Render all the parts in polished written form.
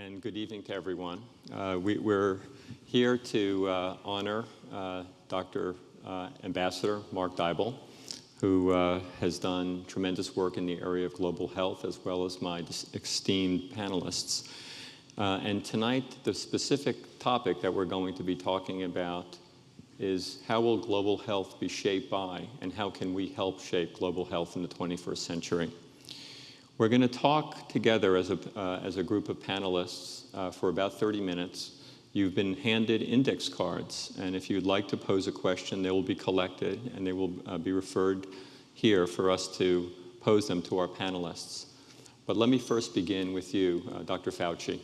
and good evening to everyone. We're here to honor Dr. Ambassador Mark Dybul, who has done tremendous work in the area of global health, as well as my esteemed panelists. And tonight, the specific topic that we're going to be talking about is how will global health be shaped by, and how can we help shape global health in the 21st century? We're going to talk together as a group of panelists for about 30 minutes. You've been handed index cards, and if you'd like to pose a question, they will be collected and they will be referred here for us to pose them to our panelists. But let me first begin with you, Dr. Fauci.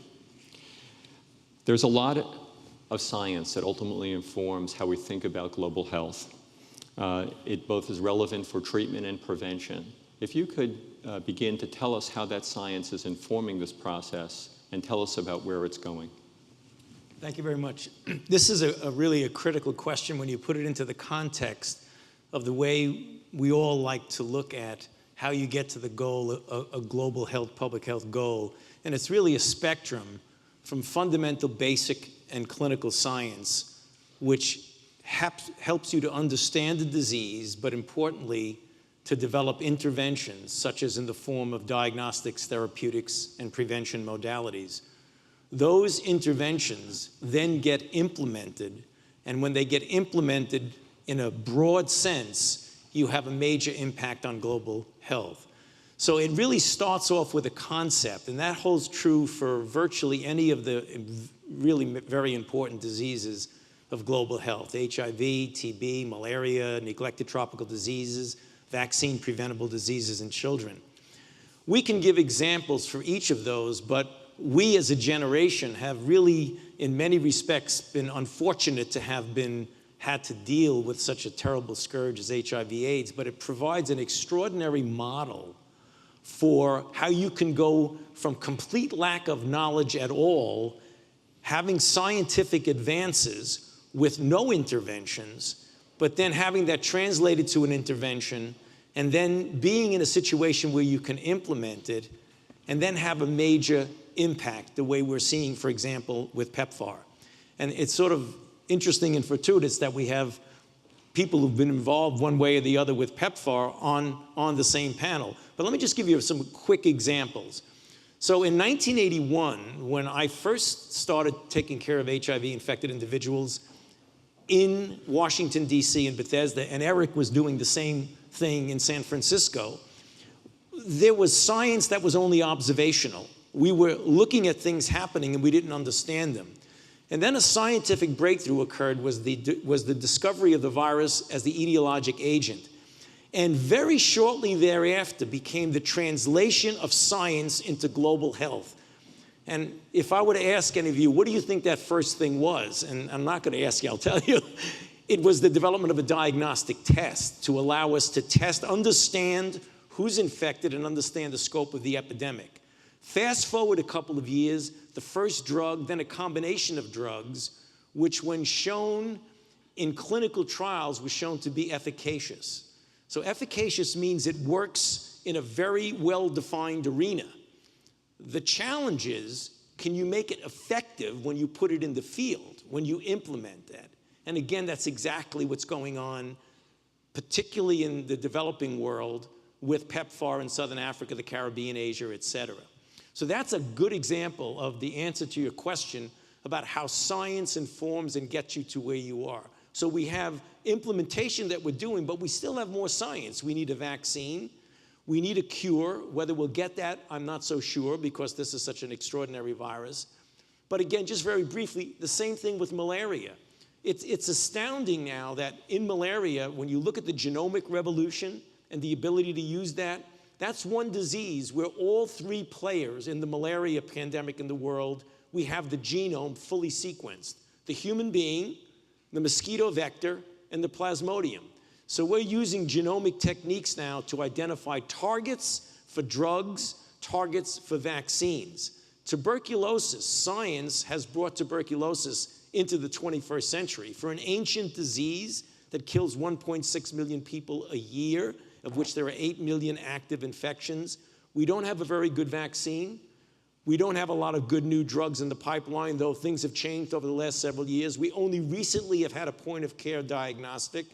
There's a lot of science that ultimately informs how we think about global health. It both is relevant for treatment and prevention. If you could begin to tell us how that science is informing this process and tell us about where it's going. Thank you very much. This is really a critical question when you put it into the context of the way we all like to look at how you get to the goal, a global health, public health goal. And it's really a spectrum from fundamental, basic, and clinical science, which helps you to understand the disease, but importantly, to develop interventions, such as in the form of diagnostics, therapeutics, and prevention modalities. Those interventions then get implemented, and when they get implemented in a broad sense, you have a major impact on global health. So it really starts off with a concept, and that holds true for virtually any of the really very important diseases of global health: HIV, TB, malaria, neglected tropical diseases, vaccine-preventable diseases in children. We can give examples for each of those, but we as a generation have really, in many respects, been unfortunate to have had to deal with such a terrible scourge as HIV/AIDS, but it provides an extraordinary model for how you can go from complete lack of knowledge at all, having scientific advances with no interventions, but then having that translated to an intervention, and then being in a situation where you can implement it, and then have a major impact, the way we're seeing, for example, with PEPFAR. And it's sort of interesting and fortuitous that we have people who've been involved one way or the other with PEPFAR on the same panel. But let me just give you some quick examples. So in 1981, when I first started taking care of HIV-infected individuals in Washington, D.C. and Bethesda, and Eric was doing the same thing in San Francisco, there was science that was only observational. We were looking at things happening and we didn't understand them. And then a scientific breakthrough occurred, was the discovery of the virus as the etiologic agent. And very shortly thereafter became the translation of science into global health. And if I were to ask any of you, what do you think that first thing was? And I'm not going to ask you, I'll tell you. It was the development of a diagnostic test to allow us to test, understand who's infected, and understand the scope of the epidemic. Fast forward a couple of years, the first drug, then a combination of drugs, which when shown in clinical trials was shown to be efficacious. So efficacious means it works in a very well-defined arena. The challenge is, can you make it effective when you put it in the field, when you implement that? And again, that's exactly what's going on, particularly in the developing world with PEPFAR in Southern Africa, the Caribbean, Asia, et cetera. So that's a good example of the answer to your question about how science informs and gets you to where you are. So we have implementation that we're doing, but we still have more science. We need a vaccine. We need a cure. Whether we'll get that, I'm not so sure, because this is such an extraordinary virus. But again, just very briefly, the same thing with malaria. It's astounding now that in malaria, when you look at the genomic revolution and the ability to use that, that's one disease where all three players in the malaria pandemic in the world, we have the genome fully sequenced: the human being, the mosquito vector, and the plasmodium. So we're using genomic techniques now to identify targets for drugs, targets for vaccines. Tuberculosis, science has brought tuberculosis into the 21st century. For an ancient disease that kills 1.6 million people a year, of which there are 8 million active infections, we don't have a very good vaccine, We don't have a lot of good new drugs in the pipeline, though things have changed over the last several years. We only recently have had a point-of-care diagnostic,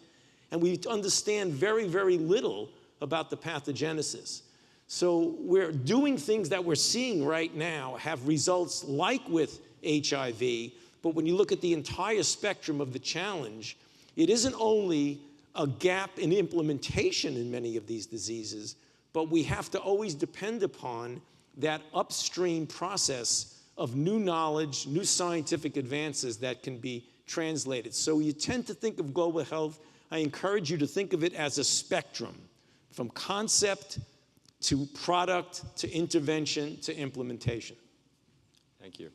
and we understand very, very little about the pathogenesis. So we're doing things that we're seeing right now have results like with HIV, but when you look at the entire spectrum of the challenge, it isn't only a gap in implementation in many of these diseases, but we have to always depend upon that upstream process of new knowledge, new scientific advances that can be translated. So you tend to think of global health, I encourage you to think of it as a spectrum, from concept to product to intervention to implementation. Thank you.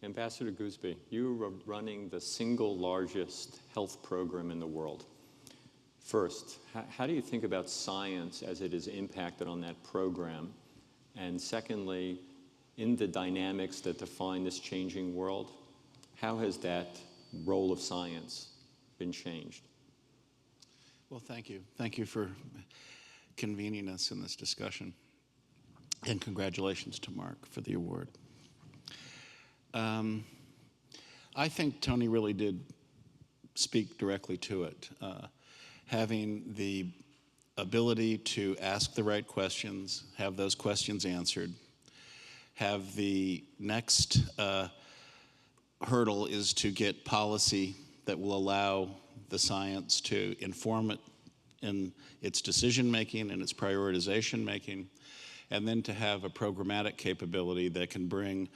Ambassador Goosby, you are running the single largest health program in the world. First, how do you think about science as it is impacted on that program? And secondly, in the dynamics that define this changing world, how has that role of science been changed? Well, thank you. Thank you for convening us in this discussion. And congratulations to Mark for the award. I think Tony really did speak directly to it. Having the ability to ask the right questions, have those questions answered, have the next hurdle is to get policy that will allow the science to inform it in its decision-making and its prioritization-making, and then to have a programmatic capability that can bring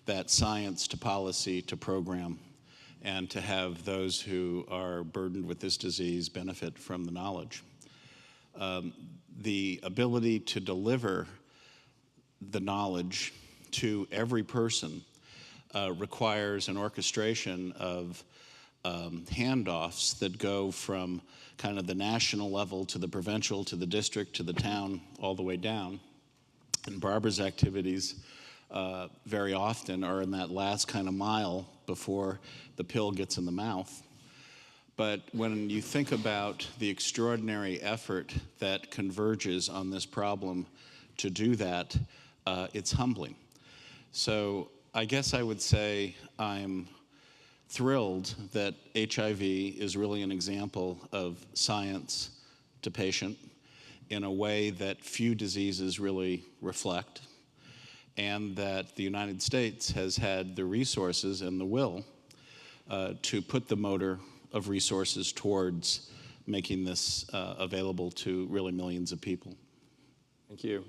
that science to policy to program, and to have those who are burdened with this disease benefit from the knowledge. The ability to deliver the knowledge to every person requires an orchestration of handoffs that go from kind of the national level to the provincial, to the district, to the town, all the way down. And Barbara's activities very often are in that last kind of mile before the pill gets in the mouth. But when you think about the extraordinary effort that converges on this problem to do that, it's humbling. So I guess I would say I'm thrilled that HIV is really an example of science to patient in a way that few diseases really reflect, and that the United States has had the resources and the will to put the motor of resources towards making this available to really millions of people. Thank you.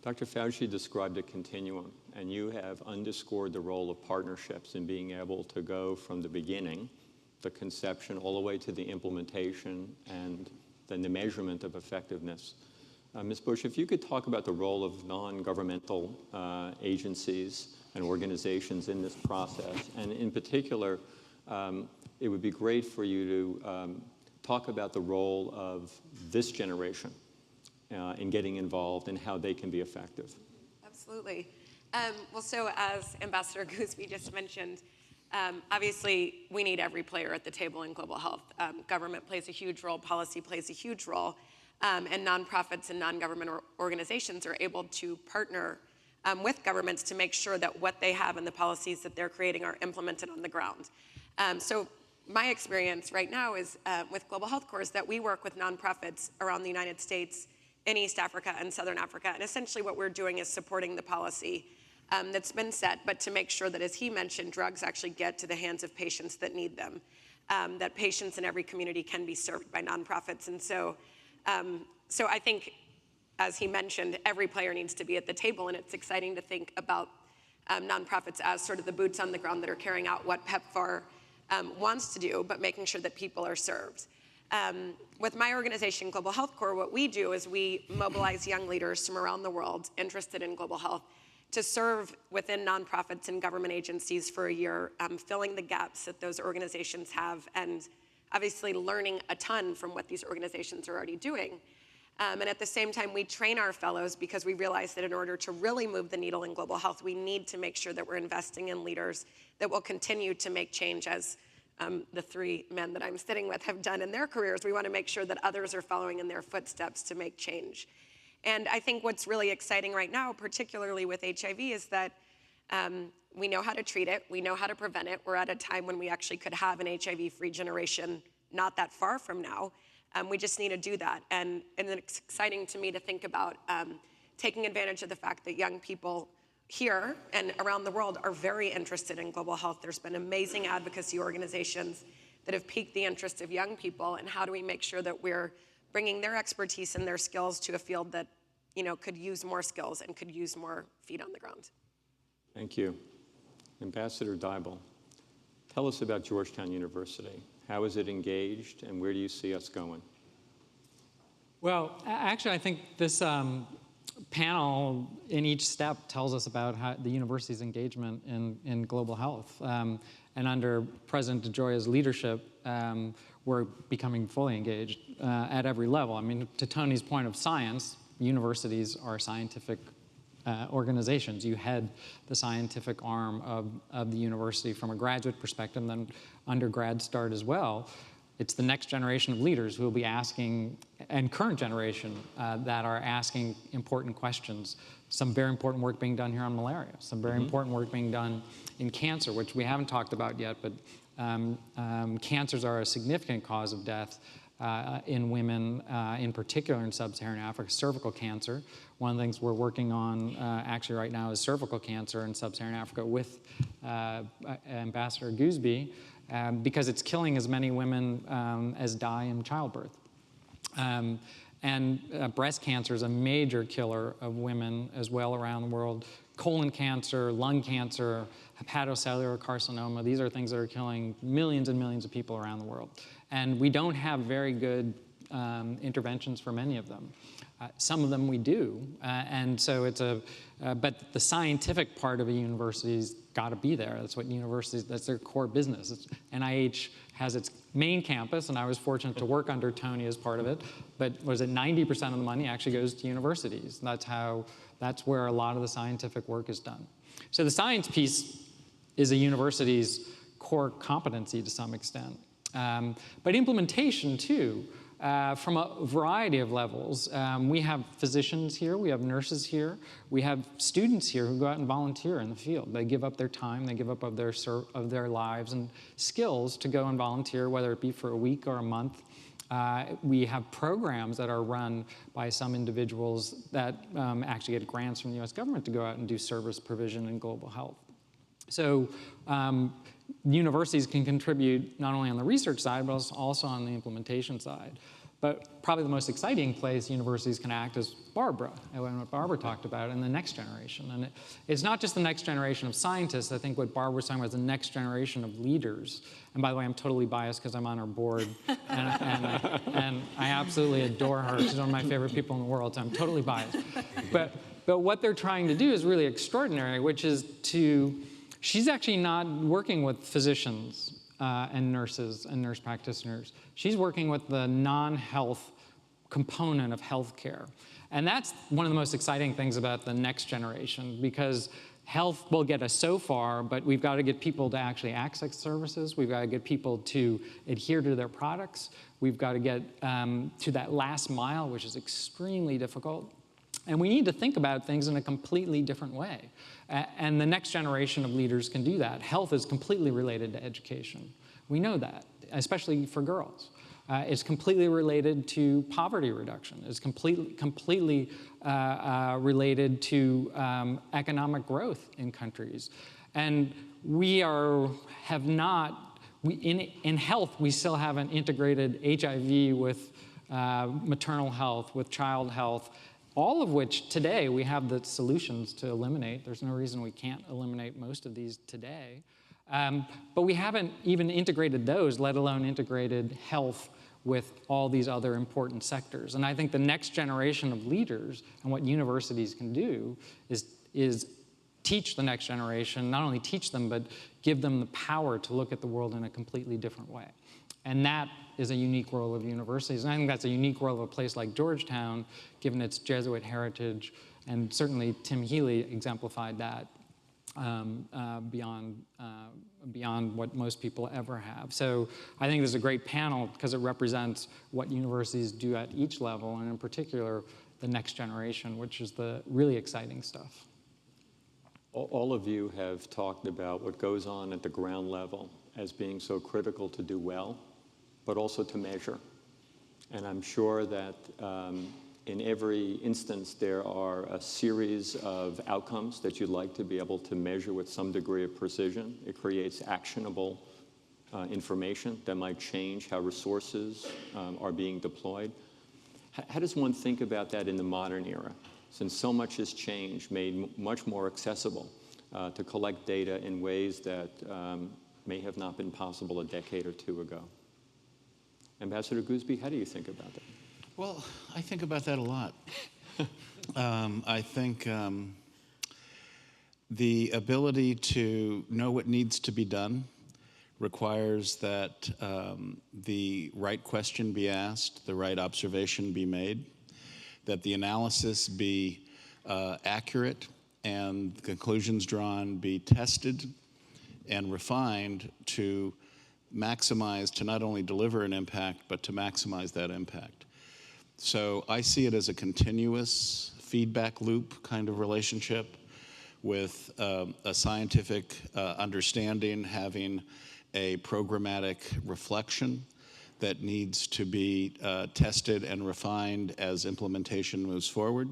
Dr. Fauci described a continuum, and you have underscored the role of partnerships in being able to go from the beginning, the conception, all the way to the implementation and then the measurement of effectiveness. Ms. Bush, if you could talk about the role of non-governmental agencies and organizations in this process, and in particular, it would be great for you to talk about the role of this generation in getting involved and how they can be effective. Absolutely. Well, so as Ambassador Goosby just mentioned, obviously we need every player at the table in global health. Government plays a huge role, policy plays a huge role, and nonprofits and non-government organizations are able to partner with governments to make sure that what they have and the policies that they're creating are implemented on the ground. So my experience right now is with Global Health Corps is that we work with nonprofits around the United States, in East Africa and Southern Africa, and essentially what we're doing is supporting the policy that's been set, but to make sure that, as he mentioned, drugs actually get to the hands of patients that need them, that patients in every community can be served by nonprofits. And so I think, as he mentioned, every player needs to be at the table, and it's exciting to think about nonprofits as sort of the boots on the ground that are carrying out what PEPFAR wants to do, but making sure that people are served. With my organization, Global Health Corps, what we do is we mobilize young leaders from around the world interested in global health to serve within nonprofits and government agencies for a year, filling the gaps that those organizations have, and obviously learning a ton from what these organizations are already doing. And at the same time, we train our fellows because we realize that in order to really move the needle in global health, we need to make sure that we're investing in leaders that will continue to make change, as the three men that I'm sitting with have done in their careers. We want to make sure that others are following in their footsteps to make change. And I think what's really exciting right now, particularly with HIV, is that We know how to treat it. We know how to prevent it. We're at a time when we actually could have an HIV-free generation not that far from now. We just need to do that. And it's exciting to me to think about taking advantage of the fact that young people here and around the world are very interested in global health. There's been amazing advocacy organizations that have piqued the interest of young people, and how do we make sure that we're bringing their expertise and their skills to a field that, you know, could use more skills and could use more feet on the ground. Thank you. Ambassador Dybul, tell us about Georgetown University. How is it engaged, and where do you see us going? Well, actually, I think this panel in each step tells us about how the university's engagement in global health. And under President Digioia's leadership, we're becoming fully engaged at every level. I mean, to Tony's point of science, universities are scientific organizations. You head the scientific arm of the university from a graduate perspective, and then undergrad start as well. It's the next generation of leaders who will be asking, and current generation, that are asking important questions. Some very important work being done here on malaria, some very important work being done in cancer, which we haven't talked about yet, but cancers are a significant cause of death in women, in particular in sub-Saharan Africa. Cervical cancer. One of the things we're working on actually right now is cervical cancer in sub-Saharan Africa with Ambassador Goosby, because it's killing as many women as die in childbirth. And breast cancer is a major killer of women as well around the world. Colon cancer, lung cancer, hepatocellular carcinoma, these are things that are killing millions and millions of people around the world. And we don't have very good interventions for many of them. Some of them we do, and so it's but the scientific part of a university's got to be there. That's what universities, that's their core business. NIH has its main campus, and I was fortunate to work under Tony as part of it, but was it 90% of the money actually goes to universities. That's where a lot of the scientific work is done. So the science piece is a university's core competency to some extent. But implementation too, from a variety of levels. We have physicians here, we have nurses here, we have students here who go out and volunteer in the field. They give up their time, they give up of their lives and skills to go and volunteer, whether it be for a week or a month. We have programs that are run by some individuals that actually get grants from the US government to go out and do service provision in global health. So universities can contribute not only on the research side, but also on the implementation side. But probably the most exciting place universities can act is Barbara, and what Barbara talked about, and the next generation. And it's not just the next generation of scientists. I think what Barbara was talking about is the next generation of leaders. And by the way, I'm totally biased because I'm on her board, and I absolutely adore her. She's one of my favorite people in the world, so I'm totally biased. But what they're trying to do is really extraordinary, which is she's actually not working with physicians and nurses and nurse practitioners. She's working with the non-health component of healthcare. And that's one of the most exciting things about the next generation, because health will get us so far, but we've got to get people to actually access services. We've got to get people to adhere to their products. We've got to get to that last mile, which is extremely difficult. And we need to think about things in a completely different way. And the next generation of leaders can do that. Health is completely related to education. We know that, especially for girls. It's completely related to poverty reduction. It's completely related to economic growth in countries. And in health, we still haven't integrated HIV with maternal health, with child health, all of which today we have the solutions to eliminate. There's no reason we can't eliminate most of these today. But we haven't even integrated those, let alone integrated health with all these other important sectors. And I think the next generation of leaders and what universities can do is teach the next generation, not only teach them, but give them the power to look at the world in a completely different way. And that is a unique role of universities. And I think that's a unique role of a place like Georgetown, given its Jesuit heritage. And certainly Tim Healy exemplified that beyond what most people ever have. So I think this is a great panel because it represents what universities do at each level, and in particular, the next generation, which is the really exciting stuff. All of you have talked about what goes on at the ground level as being so critical to do well, but also to measure. And I'm sure that in every instance, there are a series of outcomes that you'd like to be able to measure with some degree of precision. It creates actionable information that might change how resources are being deployed. How does one think about that in the modern era, since so much has changed, made much more accessible to collect data in ways that may have not been possible a decade or two ago? Ambassador Goosby, how do you think about that? Well, I think about that a lot. I think the ability to know what needs to be done requires that the right question be asked, the right observation be made, that the analysis be accurate, and the conclusions drawn be tested and refined to maximize, to not only deliver an impact, but to maximize that impact. So I see it as a continuous feedback loop kind of relationship with a scientific understanding having a programmatic reflection that needs to be tested and refined as implementation moves forward.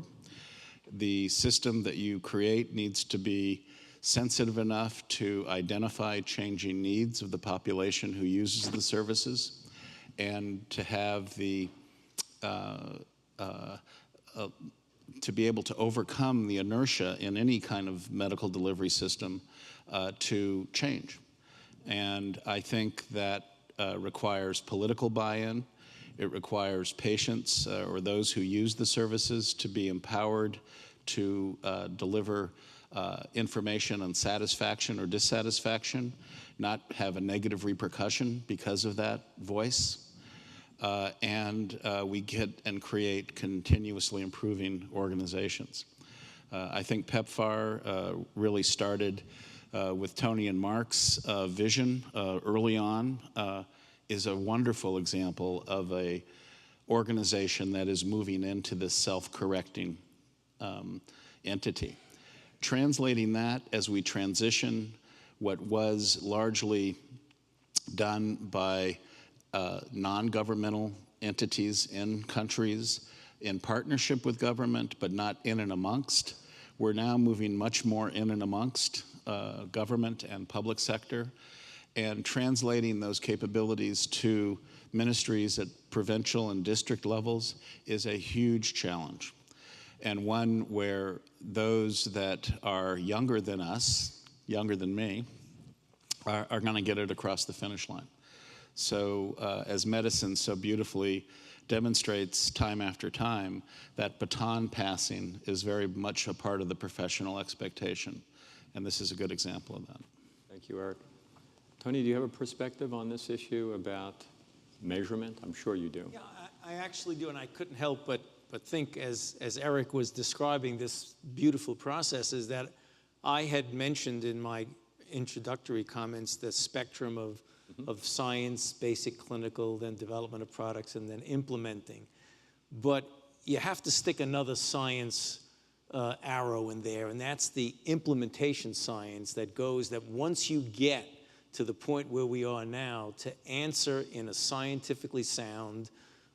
The system that you create needs to be sensitive enough to identify changing needs of the population who uses the services, and to have the to be able to overcome the inertia in any kind of medical delivery system to change. And I think that requires political buy-in. It requires patients or those who use the services to be empowered to deliver information on satisfaction or dissatisfaction, not have a negative repercussion because of that voice. And we get and create continuously improving organizations. I think PEPFAR really started with Tony and Mark's vision early on, is a wonderful example of a organization that is moving into this self-correcting entity. Translating that as we transition what was largely done by non-governmental entities in countries in partnership with government, but not in and amongst. We're now moving much more in and amongst government and public sector, and translating those capabilities to ministries at provincial and district levels is a huge challenge, and one where those that are younger than us, younger than me, are going to get it across the finish line. So as medicine so beautifully demonstrates time after time, that baton passing is very much a part of the professional expectation. And this is a good example of that. Thank you, Eric. Tony, do you have a perspective on this issue about measurement? I'm sure you do. Yeah, I actually do, and I couldn't help but think as Eric was describing this beautiful process, is that I had mentioned in my introductory comments the spectrum of science, basic clinical, then development of products, and then implementing. But you have to stick another science arrow in there, and that's the implementation science that goes that once you get to the point where we are now, to answer in a scientifically sound,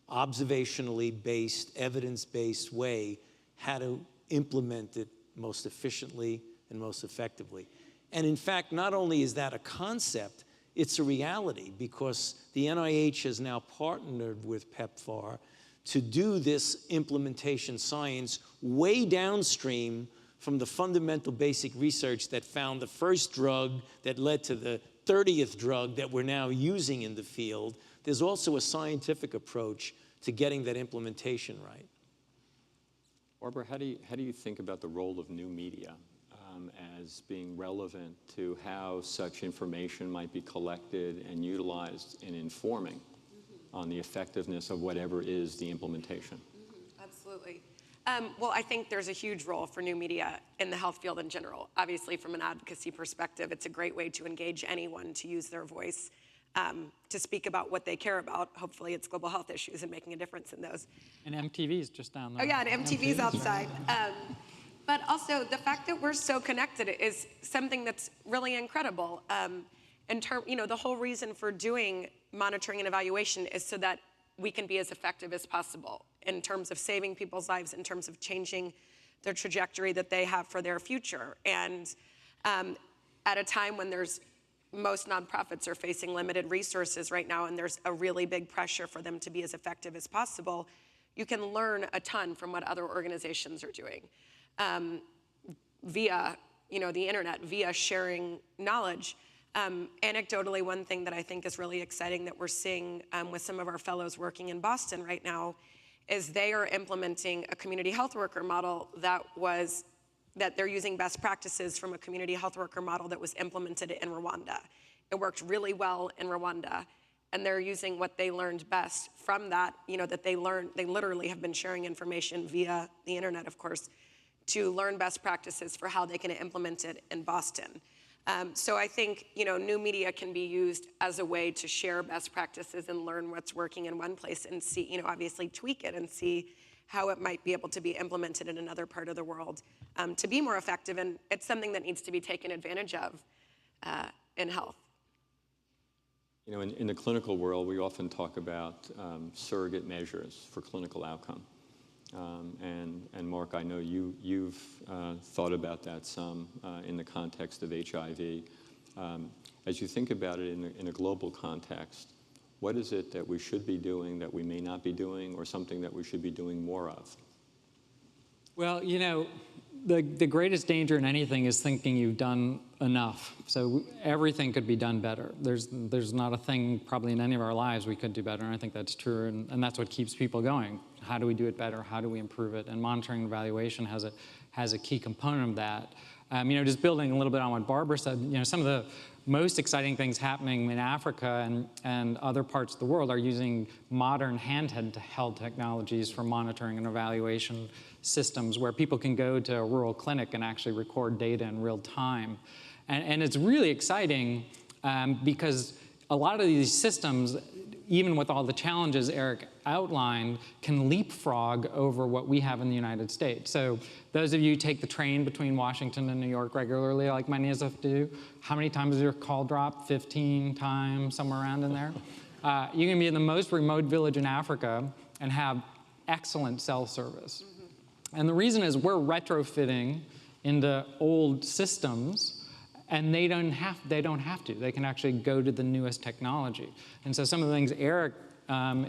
observationally based, evidence-based way how to implement it most efficiently and most effectively. And in fact, not only is that a concept, it's a reality, because the NIH has now partnered with PEPFAR to do this implementation science way downstream from the fundamental basic research that found the first drug that led to the 30th drug that we're now using in the field. There's also a scientific approach to getting that implementation right. Barbara, how do you think about the role of new media as being relevant to how such information might be collected and utilized in informing on the effectiveness of whatever is the implementation? Absolutely. Well, I think there's a huge role for new media in the health field in general. Obviously, from an advocacy perspective, it's a great way to engage anyone to use their voice to speak about what they care about. Hopefully, it's global health issues and making a difference in those. And MTV's just down there. Oh, yeah, and MTV's outside. But also the fact that we're so connected is something that's really incredible. The whole reason for doing monitoring and evaluation is so that we can be as effective as possible in terms of saving people's lives, in terms of changing the trajectory that they have for their future. And at a time when most nonprofits are facing limited resources right now, and there's a really big pressure for them to be as effective as possible, you can learn a ton from what other organizations are doing via the internet, via sharing knowledge. Anecdotally, one thing that I think is really exciting that we're seeing with some of our fellows working in Boston right now is they are implementing a community health worker model that they're using best practices from a community health worker model that was implemented in Rwanda. It worked really well in Rwanda, and they're using what they learned best from that, that they literally have been sharing information via the internet, of course, to learn best practices for how they can implement it in Boston. So I think, new media can be used as a way to share best practices and learn what's working in one place and see, obviously tweak it and see how it might be able to be implemented in another part of the world to be more effective. And it's something that needs to be taken advantage of in health. In the clinical world, we often talk about surrogate measures for clinical outcome. And Mark, I know you've thought about that some in the context of HIV. As you think about it in a global context, what is it that we should be doing that we may not be doing, or something that we should be doing more of? Well, the greatest danger in anything is thinking you've done enough. So everything could be done better. There's not a thing probably in any of our lives we could do better, and I think that's true, and that's what keeps people going. How do we do it better? How do we improve it? And monitoring and evaluation has a key component of that. Just building a little bit on what Barbara said, some of the most exciting things happening in Africa and other parts of the world are using modern handheld technologies for monitoring and evaluation systems, where people can go to a rural clinic and actually record data in real time. And it's really exciting because a lot of these systems, even with all the challenges Eric outlined, can leapfrog over what we have in the United States. So those of you who take the train between Washington and New York regularly, like many of us do, how many times does your call drop? 15 times, somewhere around in there? You can be in the most remote village in Africa and have excellent cell service. And the reason is we're retrofitting into old systems, and they don't have to. They can actually go to the newest technology. And so some of the things Eric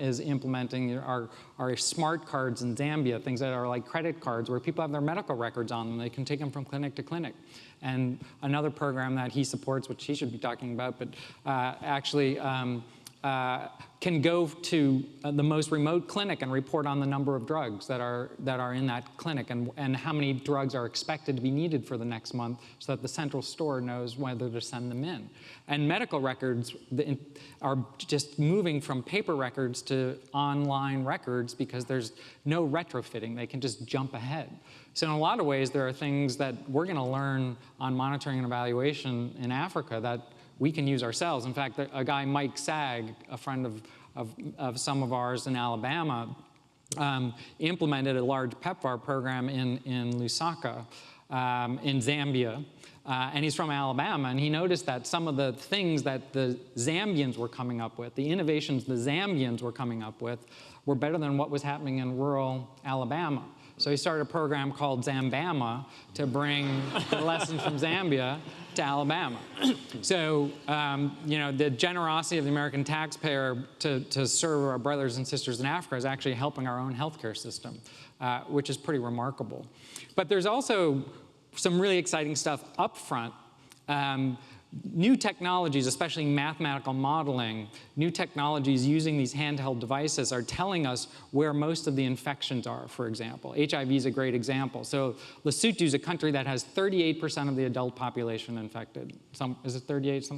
is implementing are smart cards in Zambia, things that are like credit cards where people have their medical records on them. They can take them from clinic to clinic. And another program that he supports, which he should be talking about, but actually can go to the most remote clinic and report on the number of drugs that are in that clinic and how many drugs are expected to be needed for the next month, so that the central store knows whether to send them in. And medical records are just moving from paper records to online records because there's no retrofitting. They can just jump ahead. So in a lot of ways, there are things that we're going to learn on monitoring and evaluation in Africa that we can use ourselves. In fact, a guy, Mike Sag, a friend of some of ours in Alabama, implemented a large PEPFAR program in Lusaka, in Zambia. And he's from Alabama, and he noticed that some of the things that the Zambians were coming up with, the innovations the Zambians were coming up with, were better than what was happening in rural Alabama. So he started a program called Zambama to bring the lessons from Zambia to Alabama. So, the generosity of the American taxpayer to serve our brothers and sisters in Africa is actually helping our own healthcare system, which is pretty remarkable. But there's also some really exciting stuff up front. New technologies, especially mathematical modeling, new technologies using these handheld devices are telling us where most of the infections are, for example. HIV is a great example. So Lesotho is a country that has 38% of the adult population infected. Is it 38?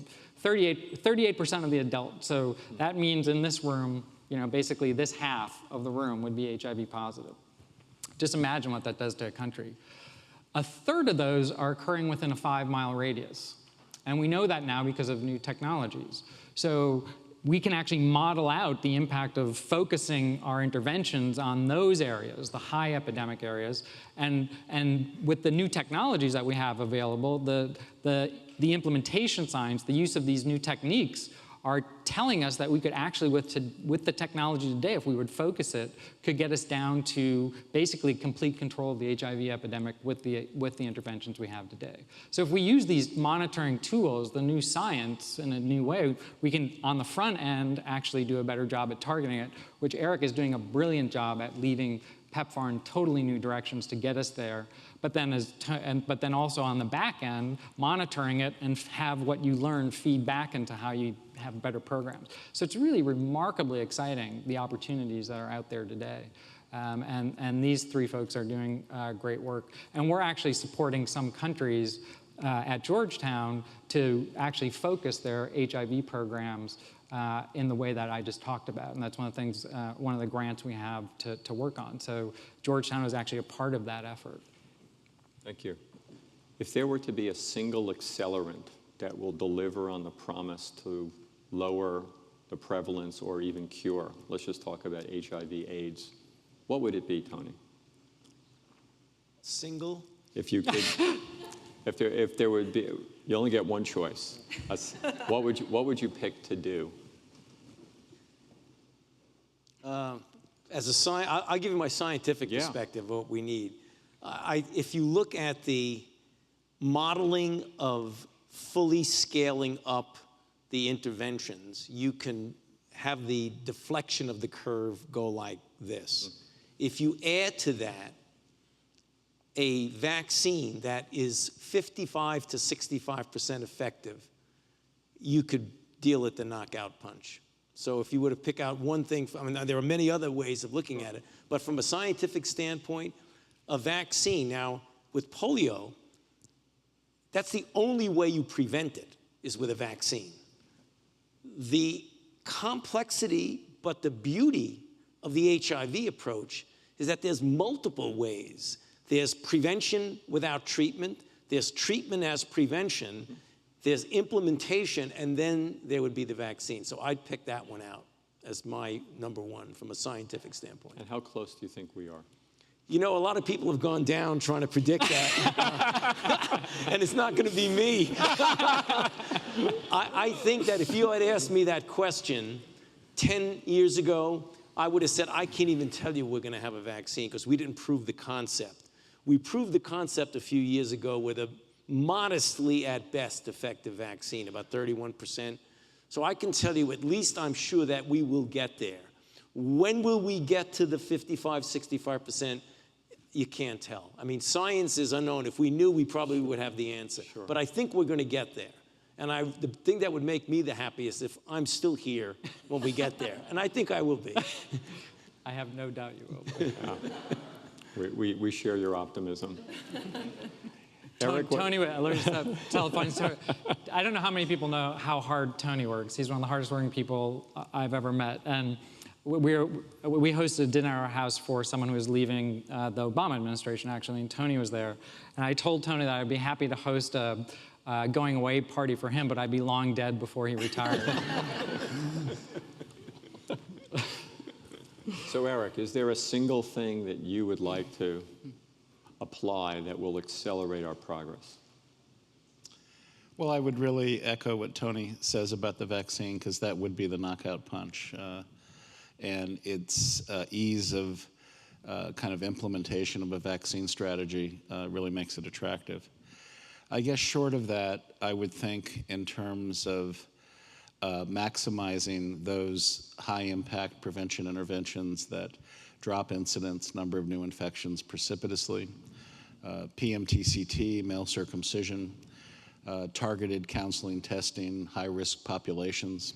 38% of the adults. So that means in this room, basically this half of the room would be HIV positive. Just imagine what that does to a country. A third of those are occurring within a 5-mile radius. And we know that now because of new technologies. So we can actually model out the impact of focusing our interventions on those areas, the high epidemic areas. And with the new technologies that we have available, the implementation science, the use of these new techniques are telling us that we could actually, with the technology today, if we would focus it, could get us down to basically complete control of the HIV epidemic with the interventions we have today. So if we use these monitoring tools, the new science, in a new way, we can, on the front end, actually do a better job at targeting it, which Eric is doing a brilliant job at leading PEPFAR in totally new directions to get us there. But then also on the back end, monitoring it and have what you learn feed back into how you have better programs. So it's really remarkably exciting, the opportunities that are out there today. And these three folks are doing great work. And we're actually supporting some countries at Georgetown to actually focus their HIV programs in the way that I just talked about. And that's one of the things, one of the grants we have to work on. So Georgetown is actually a part of that effort. Thank you. If there were to be a single accelerant that will deliver on the promise to lower the prevalence or even cure, let's just talk about HIV/AIDS, what would it be, Tony? Single? If you could, if there would be, you only get one choice. What would you pick to do? I'll give you my scientific perspective of what we need. If you look at the modeling of fully scaling up the interventions, you can have the deflection of the curve go like this. If you add to that a vaccine that is 55 to 65% effective, you could deal at the knockout punch. So if you were to pick out one thing, I mean, there are many other ways of looking at it, but from a scientific standpoint, a vaccine, now with polio, that's the only way you prevent it, is with a vaccine. The complexity, but the beauty of the HIV approach is that there's multiple ways. There's prevention without treatment, there's treatment as prevention, there's implementation, and then there would be the vaccine. So I'd pick that one out as my number one from a scientific standpoint. And how close do you think we are? You know, a lot of people have gone down trying to predict that, and it's not going to be me. I think that if you had asked me that question 10 years ago, I would have said, I can't even tell you we're going to have a vaccine because we didn't prove the concept. We proved the concept a few years ago with a modestly, at best, effective vaccine, about 31%. So I can tell you, at least I'm sure that we will get there. When will we get to the 55, 65%? You can't tell. I mean, science is unknown. If we knew, we probably would have the answer. Sure. But I think we're going to get there. And the thing that would make me the happiest if I'm still here when we get there. And I think I will be. I have no doubt you will. Yeah. We share your optimism. Eric, Tony, let me just tell a funny story. I don't know how many people know how hard Tony works. He's one of the hardest working people I've ever met. And we hosted a dinner at our house for someone who was leaving the Obama administration, actually, and Tony was there. And I told Tony that I'd be happy to host a going away party for him, but I'd be long dead before he retired. So Eric, is there a single thing that you would like to apply that will accelerate our progress? Well, I would really echo what Tony says about the vaccine, because that would be the knockout punch. And its ease of kind of implementation of a vaccine strategy really makes it attractive. I guess short of that, I would think in terms of maximizing those high-impact prevention interventions that drop incidence, number of new infections precipitously, PMTCT, male circumcision, targeted counseling, testing, high-risk populations.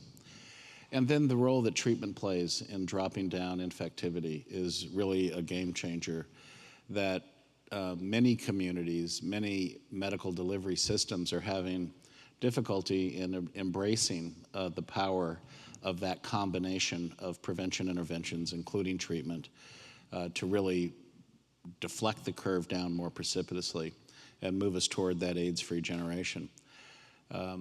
And then the role that treatment plays in dropping down infectivity is really a game changer that many communities, many medical delivery systems are having difficulty in embracing the power of that combination of prevention interventions, including treatment, to really deflect the curve down more precipitously and move us toward that AIDS-free generation.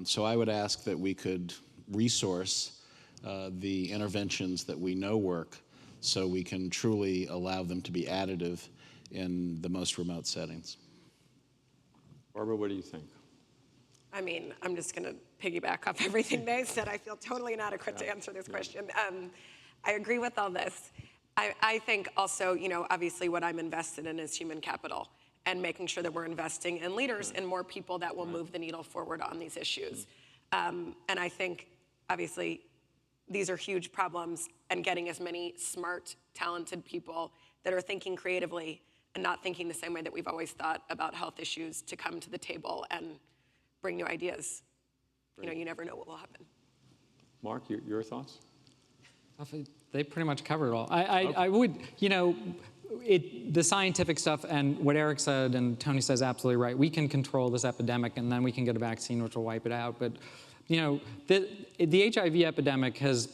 So I would ask that we could resource the interventions that we know work so we can truly allow them to be additive in the most remote settings. Barbara, what do you think? I mean, I'm just going to piggyback off everything they said. I feel totally inadequate to answer this question. I agree with all this. I think also, you know, obviously what I'm invested in is human capital and making sure that we're investing in leaders and more people that will move the needle forward on these issues. And I think, obviously, these are huge problems, and getting as many smart, talented people that are thinking creatively and not thinking the same way that we've always thought about health issues to come to the table and bring new ideas. You know, you never know what will happen. Mark, your thoughts? They pretty much covered it all. I would, you know, the scientific stuff and what Eric said and Tony says absolutely right. We can control this epidemic and then we can get a vaccine which will wipe it out. But, you know, the HIV epidemic has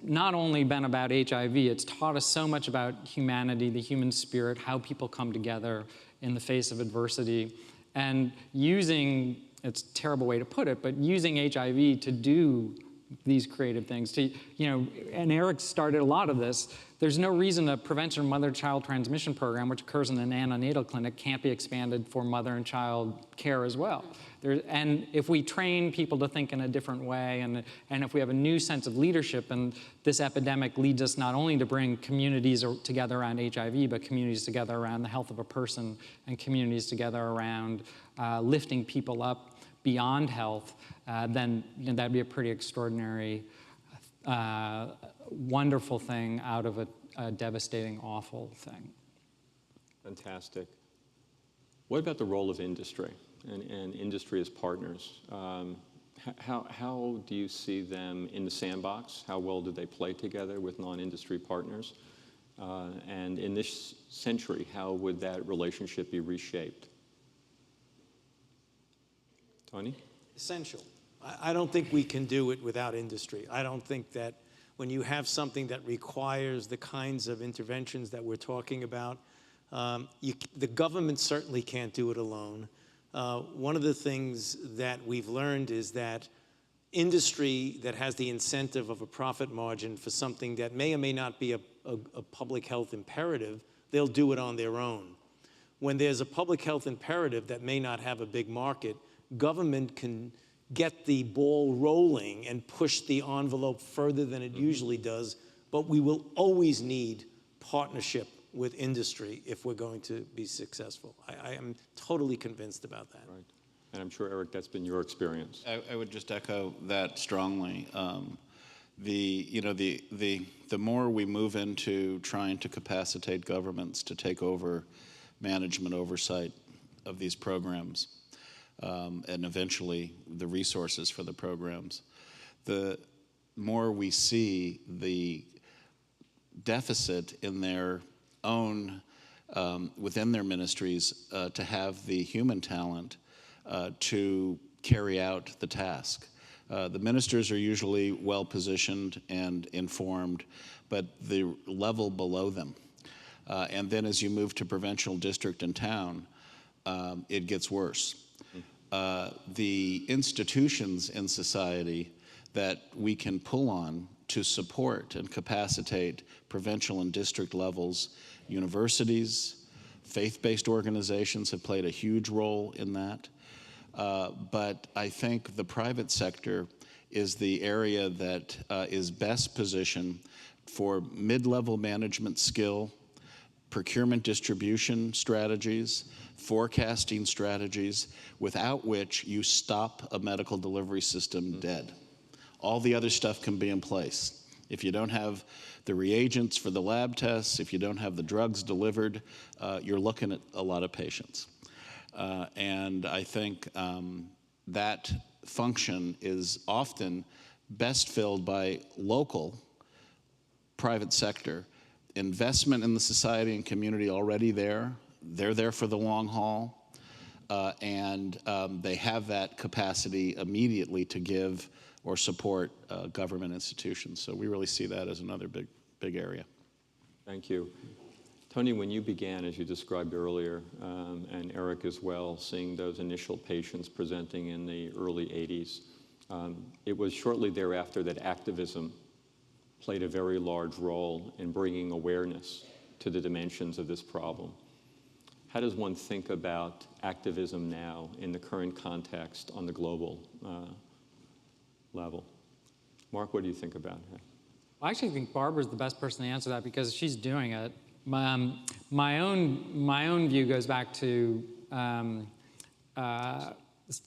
not only been about HIV, it's taught us so much about humanity, the human spirit, how people come together in the face of adversity. And using, it's a terrible way to put it, but using HIV to do these creative things, to, you know, and Eric started a lot of this. There's no reason a prevention of mother-child transmission program, which occurs in an antenatal clinic, can't be expanded for mother and child care as well. And if we train people to think in a different way, and if we have a new sense of leadership, and this epidemic leads us not only to bring communities together around HIV, but communities together around the health of a person, and communities together around lifting people up beyond health, then that'd be a pretty extraordinary, wonderful thing out of a devastating, awful thing. Fantastic. What about the role of industry and industry as partners? How do you see them in the sandbox? How well do they play together with non-industry partners? And in this century, how would that relationship be reshaped? Tony? Essential. I don't think we can do it without industry. I don't think that when you have something that requires the kinds of interventions that we're talking about, the government certainly can't do it alone. One of the things that we've learned is that industry that has the incentive of a profit margin for something that may or may not be a public health imperative, they'll do it on their own. When there's a public health imperative that may not have a big market, government can get the ball rolling and push the envelope further than it usually does, but we will always need partnership with industry if we're going to be successful. I am totally convinced about that. Right. And I'm sure, Eric, that's been your experience. I would just echo that strongly. The more we move into trying to capacitate governments to take over management oversight of these programs, and eventually the resources for the programs, the more we see the deficit in their own, within their ministries, to have the human talent to carry out the task. The ministers are usually well-positioned and informed, but the level below them. And then as you move to provincial, district, and town, it gets worse. The institutions in society that we can pull on to support and capacitate provincial and district levels, universities, faith-based organizations have played a huge role in that. But I think the private sector is the area that is best positioned for mid-level management skill, procurement distribution strategies, forecasting strategies, without which you stop a medical delivery system dead. All the other stuff can be in place. If you don't have the reagents for the lab tests, if you don't have the drugs delivered, you're looking at a lot of patients. And I think that function is often best filled by local private sector investment in the society and community already there. They're there for the long haul, and they have that capacity immediately to give or support government institutions. So we really see that as another big area. Thank you. Tony, when you began, as you described earlier, and Eric as well, seeing those initial patients presenting in the early 80s, it was shortly thereafter that activism played a very large role in bringing awareness to the dimensions of this problem. How does one think about activism now in the current context on the global level? Mark, what do you think about it? I actually think Barbara's the best person to answer that because she's doing it. My own view goes back to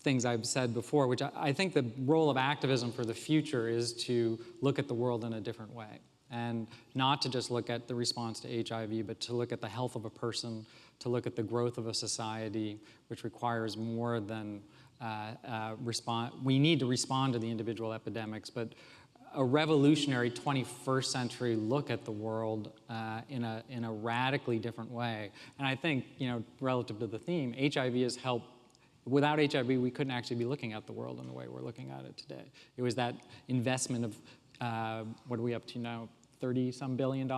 things I've said before, which I think the role of activism for the future is to look at the world in a different way, and not to just look at the response to HIV, but to look at the health of a person, to look at the growth of a society, which requires more than we need to respond to the individual epidemics, but a revolutionary 21st century look at the world in a radically different way. And I think, relative to the theme, HIV has helped. Without HIV, we couldn't actually be looking at the world in the way we're looking at it today. It was that investment of, what are we up to now, $30-some billion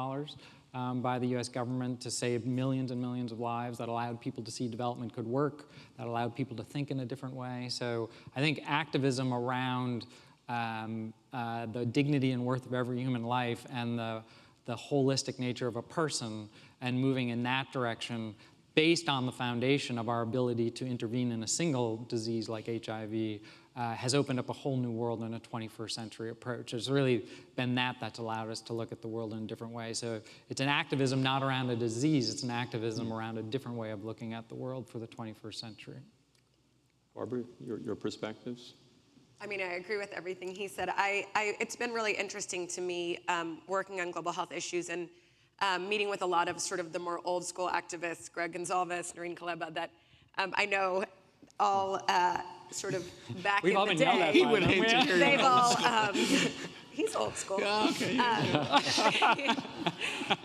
by the US government to save millions and millions of lives, that allowed people to see development could work, that allowed people to think in a different way. So I think activism around the dignity and worth of every human life and the holistic nature of a person and moving in that direction based on the foundation of our ability to intervene in a single disease like HIV has opened up a whole new world in a 21st century approach. It's really been that's allowed us to look at the world in a different way. So it's an activism not around a disease, it's an activism around a different way of looking at the world for the 21st century. Barbara, your perspectives? I mean, I agree with everything he said. It's been really interesting to me working on global health issues and meeting with a lot of sort of the more old school activists, Greg Gonzalez, Noreen Kaleba, that I know all sort of back We've in all the been yelled day. at He by would them. hate to hear They've that. all, he's old school. Yeah, okay.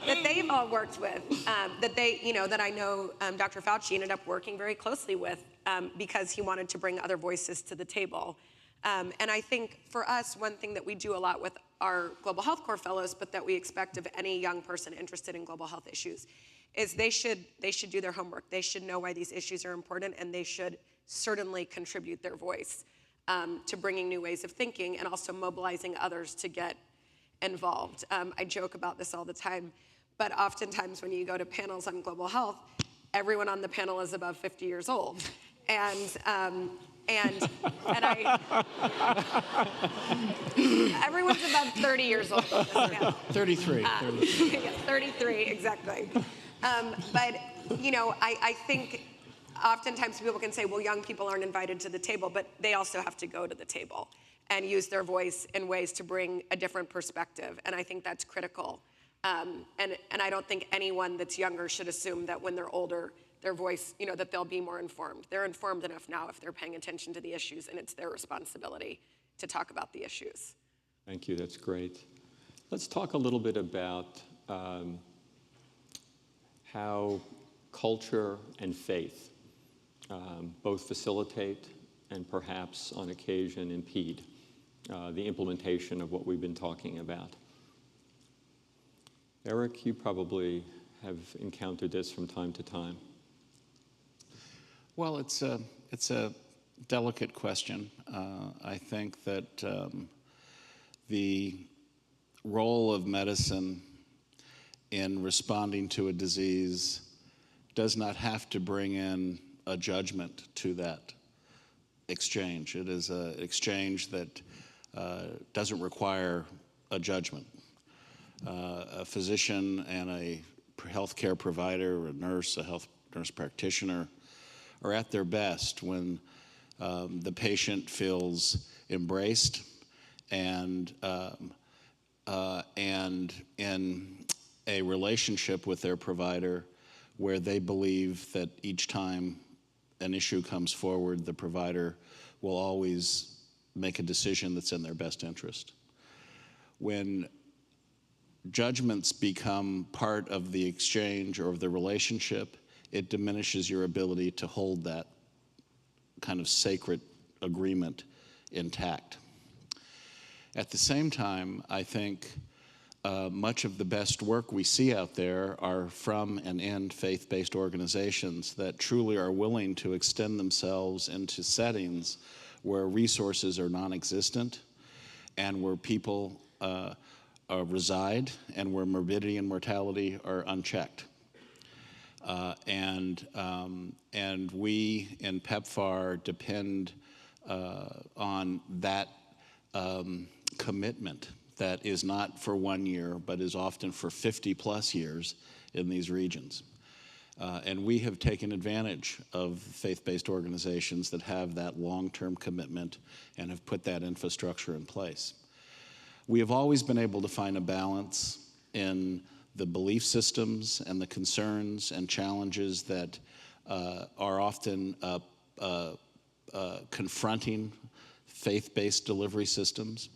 That they've all worked with, that they, that I know Dr. Fauci ended up working very closely with because he wanted to bring other voices to the table. And I think for us, one thing that we do a lot with our Global Health Corps fellows, but that we expect of any young person interested in global health issues, is they should do their homework. They should know why these issues are important, and they should certainly contribute their voice to bringing new ways of thinking and also mobilizing others to get involved. I joke about this all the time, but oftentimes when you go to panels on global health, everyone on the panel is above 50 years old. And everyone's about 30 years old. 33. 33, exactly. But, I think oftentimes people can say, well, young people aren't invited to the table, but they also have to go to the table and use their voice in ways to bring a different perspective. And I think that's critical. And I don't think anyone that's younger should assume that when they're older, their voice, that they'll be more informed. They're informed enough now if they're paying attention to the issues, and it's their responsibility to talk about the issues. Thank you, that's great. Let's talk a little bit about how culture and faith both facilitate and perhaps on occasion impede the implementation of what we've been talking about. Eric, you probably have encountered this from time to time. Well, it's a delicate question. I think that the role of medicine in responding to a disease does not have to bring in a judgment to that exchange. It is an exchange that doesn't require a judgment. A physician and a healthcare provider, a nurse, a nurse practitioner, are at their best when the patient feels embraced and in a relationship with their provider where they believe that each time an issue comes forward, the provider will always make a decision that's in their best interest. When judgments become part of the exchange or of the relationship, it diminishes your ability to hold that kind of sacred agreement intact. At the same time, I think much of the best work we see out there are from and in faith-based organizations that truly are willing to extend themselves into settings where resources are non-existent and where people reside and where morbidity and mortality are unchecked. And we in PEPFAR depend on that commitment that is not for 1 year, but is often for 50 plus years in these regions. And we have taken advantage of faith-based organizations that have that long-term commitment and have put that infrastructure in place. We have always been able to find a balance in the belief systems and the concerns and challenges that are often confronting faith-based delivery systems.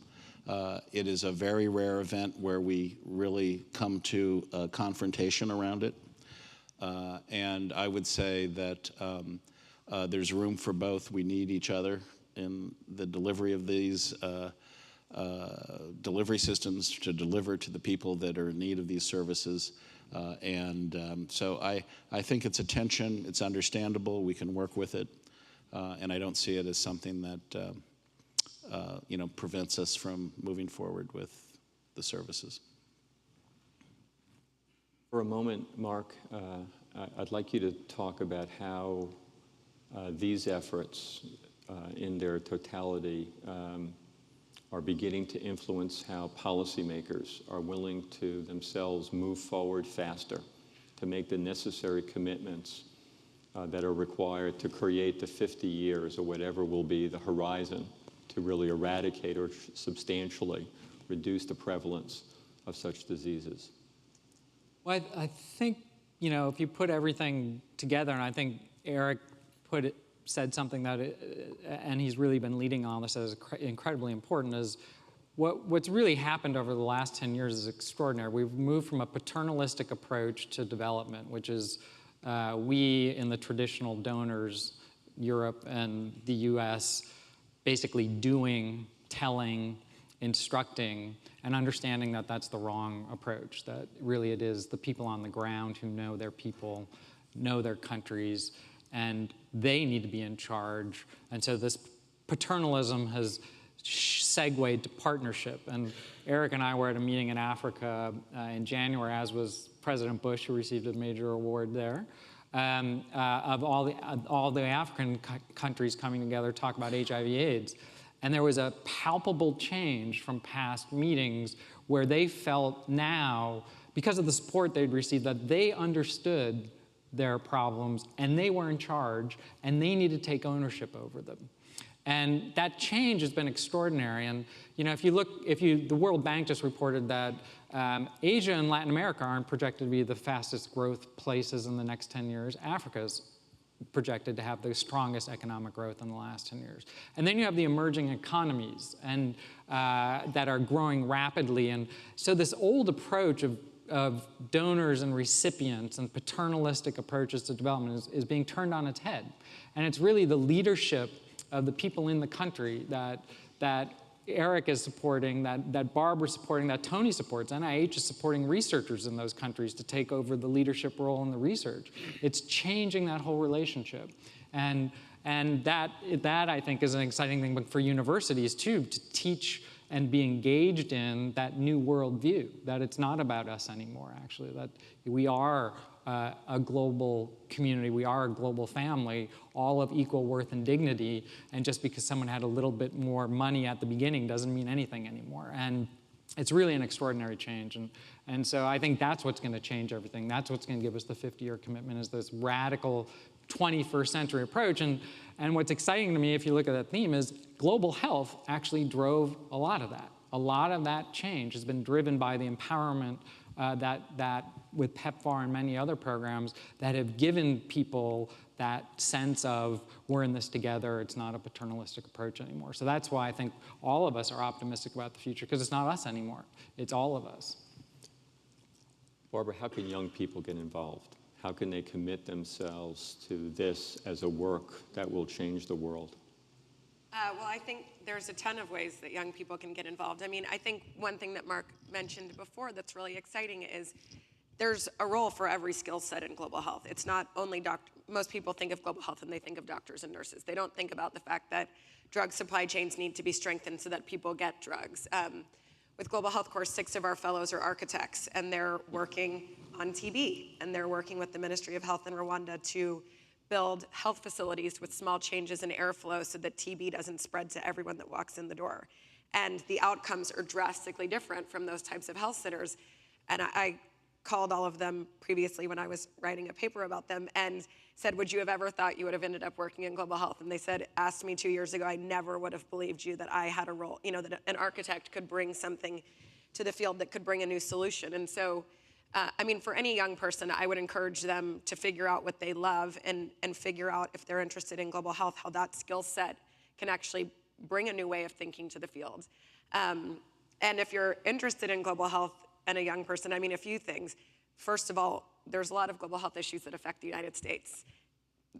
It is a very rare event where we really come to a confrontation around it. And I would say that there's room for both. We need each other in the delivery of these delivery systems to deliver to the people that are in need of these services. So I think it's a tension. It's understandable. We can work with it. And I don't see it as something that prevents us from moving forward with the services. For a moment, Mark, I'd like you to talk about how these efforts in their totality are beginning to influence how policymakers are willing to themselves move forward faster, to make the necessary commitments that are required to create the 50 years or whatever will be the horizon to really eradicate or substantially reduce the prevalence of such diseases. Well, I think, if you put everything together, and I think Eric said something that, and he's really been leading on this that is incredibly important, is what's really happened over the last 10 years is extraordinary. We've moved from a paternalistic approach to development, which is we in the traditional donors, Europe and the US, basically doing, telling, instructing, and understanding that that's the wrong approach, that really it is the people on the ground who know their people, know their countries, and they need to be in charge. And so this paternalism has segued to partnership. And Eric and I were at a meeting in Africa in January, as was President Bush, who received a major award there, of all the African countries coming together to talk about HIV/AIDS. And there was a palpable change from past meetings where they felt now, because of the support they'd received, that they understood their problems and they were in charge and they need to take ownership over them. And that change has been extraordinary. And the World Bank just reported that Asia and Latin America aren't projected to be the fastest growth places in the next 10 years. Africa's projected to have the strongest economic growth in the last 10 years. And then you have the emerging economies and that are growing rapidly. And so this old approach of donors and recipients and paternalistic approaches to development is being turned on its head. And it's really the leadership of the people in the country that Eric is supporting, that Barbara's supporting, that Tony supports. NIH is supporting researchers in those countries to take over the leadership role in the research. It's changing that whole relationship. And that I think is an exciting thing for universities too, to teach and be engaged in that new worldview, that it's not about us anymore, actually, that we are a global community, we are a global family, all of equal worth and dignity, and just because someone had a little bit more money at the beginning doesn't mean anything anymore. And it's really an extraordinary change. And so I think that's what's going to change everything. That's what's going to give us the 50-year commitment, is this radical 21st century approach. And what's exciting to me, if you look at that theme, is global health actually drove a lot of that. A lot of that change has been driven by the empowerment that with PEPFAR and many other programs that have given people that sense of we're in this together, it's not a paternalistic approach anymore. So that's why I think all of us are optimistic about the future, because it's not us anymore, it's all of us. Barbara, how can young people get involved? How can they commit themselves to this as a work that will change the world? Well, I think there's a ton of ways that young people can get involved. I mean, I think one thing that Mark mentioned before that's really exciting is there's a role for every skill set in global health. It's not only most people think of global health and they think of doctors and nurses. They don't think about the fact that drug supply chains need to be strengthened so that people get drugs. with Global Health Corps, 6 of our fellows are architects, and they're working on TB, and they're working with the Ministry of Health in Rwanda to build health facilities with small changes in airflow so that TB doesn't spread to everyone that walks in the door. And the outcomes are drastically different from those types of health centers. And I called all of them previously when I was writing a paper about them and said, would you have ever thought you would have ended up working in global health? And they said, asked me 2 years ago, I never would have believed you that I had a role, that an architect could bring something to the field that could bring a new solution. And so, for any young person, I would encourage them to figure out what they love and figure out if they're interested in global health, how that skill set can actually bring a new way of thinking to the field. And if you're interested in global health and a young person, a few things. First of all, there's a lot of global health issues that affect the United States.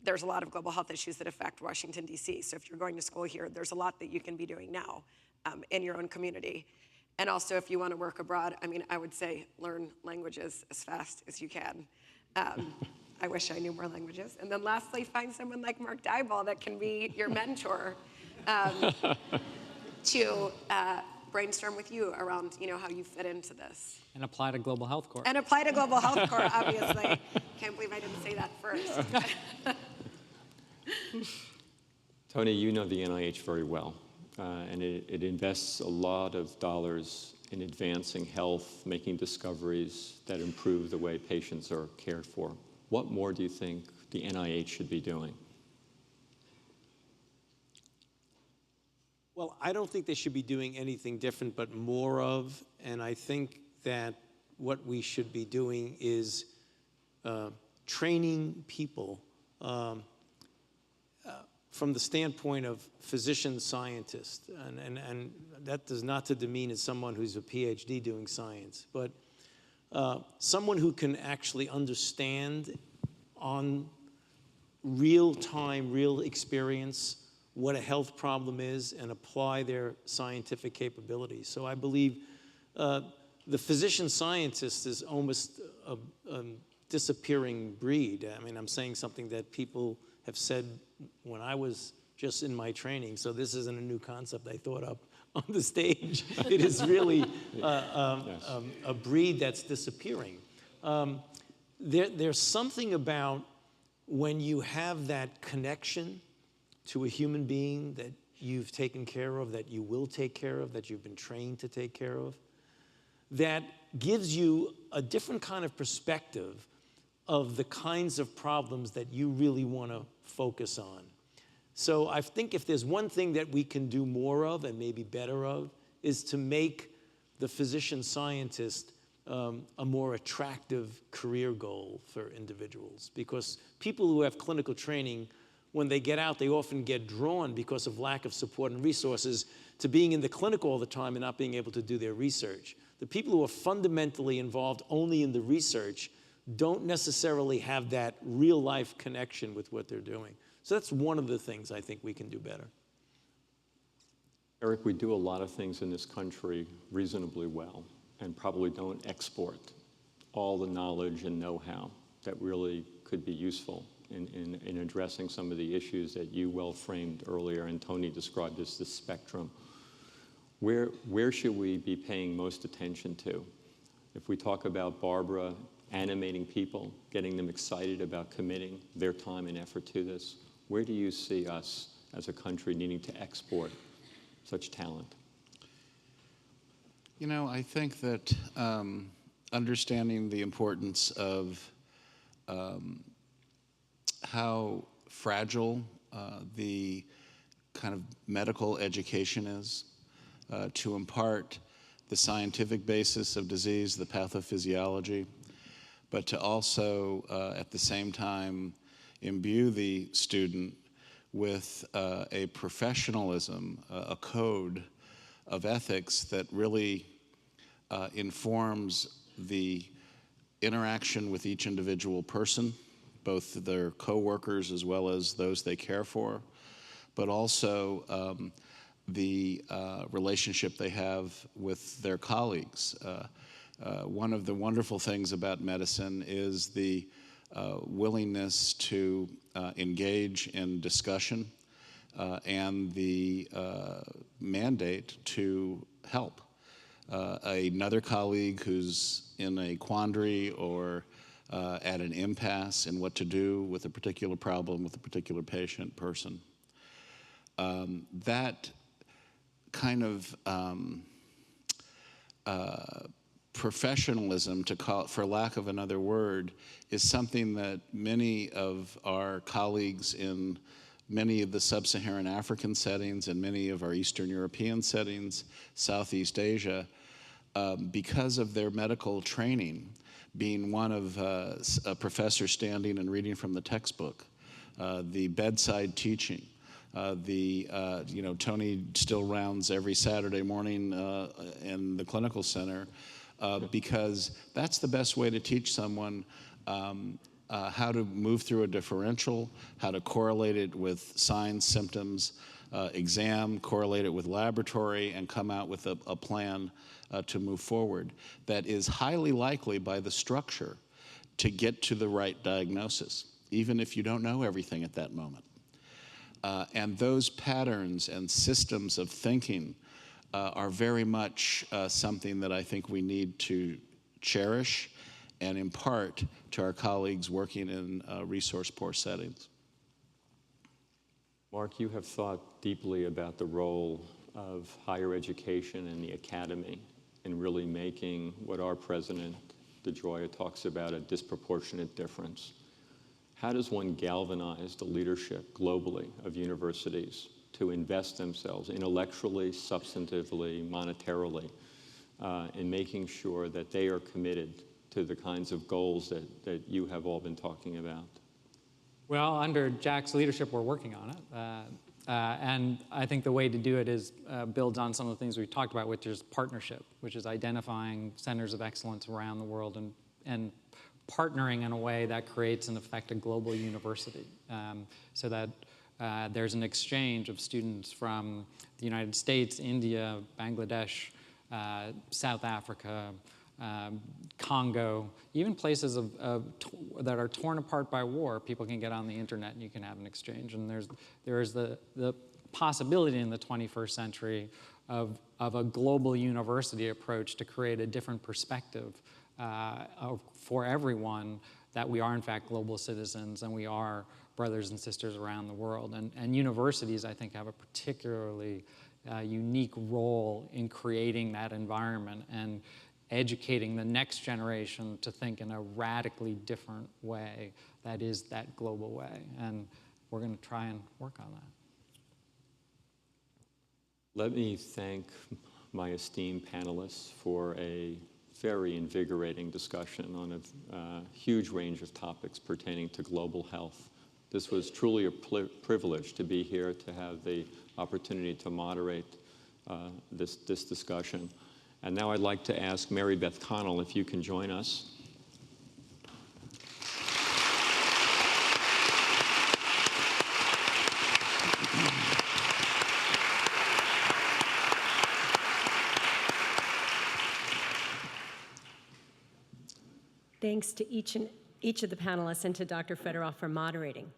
There's a lot of global health issues that affect Washington, D.C. So if you're going to school here, there's a lot that you can be doing now in your own community. And also, if you want to work abroad, I would say learn languages as fast as you can. I wish I knew more languages. And then lastly, find someone like Mark Dybul that can be your mentor to brainstorm with you around, how you fit into this. And apply to Global Health Corps. And apply to Global Health Corps, obviously. Can't believe I didn't say that first. Tony, you know the NIH very well, and it invests a lot of dollars in advancing health, making discoveries that improve the way patients are cared for. What more do you think the NIH should be doing? Well, I don't think they should be doing anything different but more of, and I think that what we should be doing is training people from the standpoint of physician scientist, and that does not to demean as someone who's a PhD doing science, but someone who can actually understand on real time, real experience, what a health problem is and apply their scientific capabilities. So I believe the physician scientist is almost a disappearing breed. I'm saying something that people have said when I was just in my training, so this isn't a new concept I thought up on the stage. It is really a breed that's disappearing. There's something about when you have that connection to a human being that you've taken care of, that you will take care of, that you've been trained to take care of, that gives you a different kind of perspective of the kinds of problems that you really want to focus on. So I think if there's one thing that we can do more of and maybe better of, is to make the physician scientist a more attractive career goal for individuals. Because people who have clinical training, when they get out, they often get drawn because of lack of support and resources to being in the clinic all the time and not being able to do their research. The people who are fundamentally involved only in the research don't necessarily have that real life connection with what they're doing. So that's one of the things I think we can do better. Eric, we do a lot of things in this country reasonably well and probably don't export all the knowledge and know-how that really could be useful in addressing some of the issues that you well framed earlier and Tony described as the spectrum. Where should we be paying most attention to? If we talk about Barbara animating people, getting them excited about committing their time and effort to this, where do you see us as a country needing to export such talent? I think that understanding the importance of how fragile the kind of medical education is to impart the scientific basis of disease, the pathophysiology, but to also at the same time imbue the student with a professionalism, a code of ethics that really informs the interaction with each individual person, both their co-workers as well as those they care for, but also the relationship they have with their colleagues. One of the wonderful things about medicine is the willingness to engage in discussion and the mandate to help. another colleague who's in a quandary or at an impasse in what to do with a particular problem with a particular person. That kind of professionalism, to call it, for lack of another word, is something that many of our colleagues in many of the sub-Saharan African settings and many of our Eastern European settings, Southeast Asia, because of their medical training, being one of a professor standing and reading from the textbook, the bedside teaching, Tony still rounds every Saturday morning in the clinical center because that's the best way to teach someone how to move through a differential, how to correlate it with signs, symptoms, exam, correlate it with laboratory, and come out with a plan to move forward that is highly likely by the structure to get to the right diagnosis, even if you don't know everything at that moment. And those patterns and systems of thinking are very much something that I think we need to cherish and impart to our colleagues working in resource-poor settings. Mark, you have thought deeply about the role of higher education and the academy in really making what our president, Digioia, talks about, a disproportionate difference. How does one galvanize the leadership globally of universities to invest themselves intellectually, substantively, monetarily, in making sure that they are committed to the kinds of goals that you have all been talking about? Well, under Jack's leadership, we're working on it. And I think the way to do it is builds on some of the things we talked about, which is partnership, which is identifying centers of excellence around the world and partnering in a way that creates, in effect, a global university, so that there's an exchange of students from the United States, India, Bangladesh, South Africa, Congo, even places that are torn apart by war. People can get on the internet and you can have an exchange. And there is the possibility in the 21st century of a global university approach to create a different perspective for everyone, that we are in fact global citizens and we are brothers and sisters around the world. And universities, I think, have a particularly unique role in creating that environment and educating the next generation to think in a radically different way that is that global way. And we're going to try and work on that. Let me thank my esteemed panelists for a very invigorating discussion on a huge range of topics pertaining to global health. This was truly a privilege to be here, to have the opportunity to moderate this discussion. And now I'd like to ask Mary Beth Connell if you can join us. Thanks to each of the panelists and to Dr. Fedorov for moderating.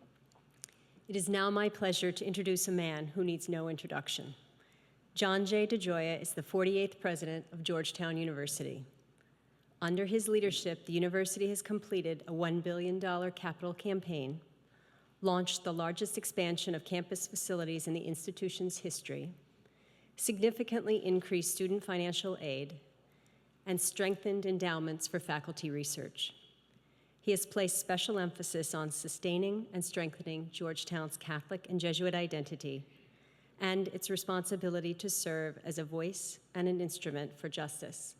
It is now my pleasure to introduce a man who needs no introduction. John J. Digioia is the 48th president of Georgetown University. Under his leadership, the university has completed a $1 billion capital campaign, launched the largest expansion of campus facilities in the institution's history, significantly increased student financial aid, and strengthened endowments for faculty research. He has placed special emphasis on sustaining and strengthening Georgetown's Catholic and Jesuit identity and its responsibility to serve as a voice and an instrument for justice.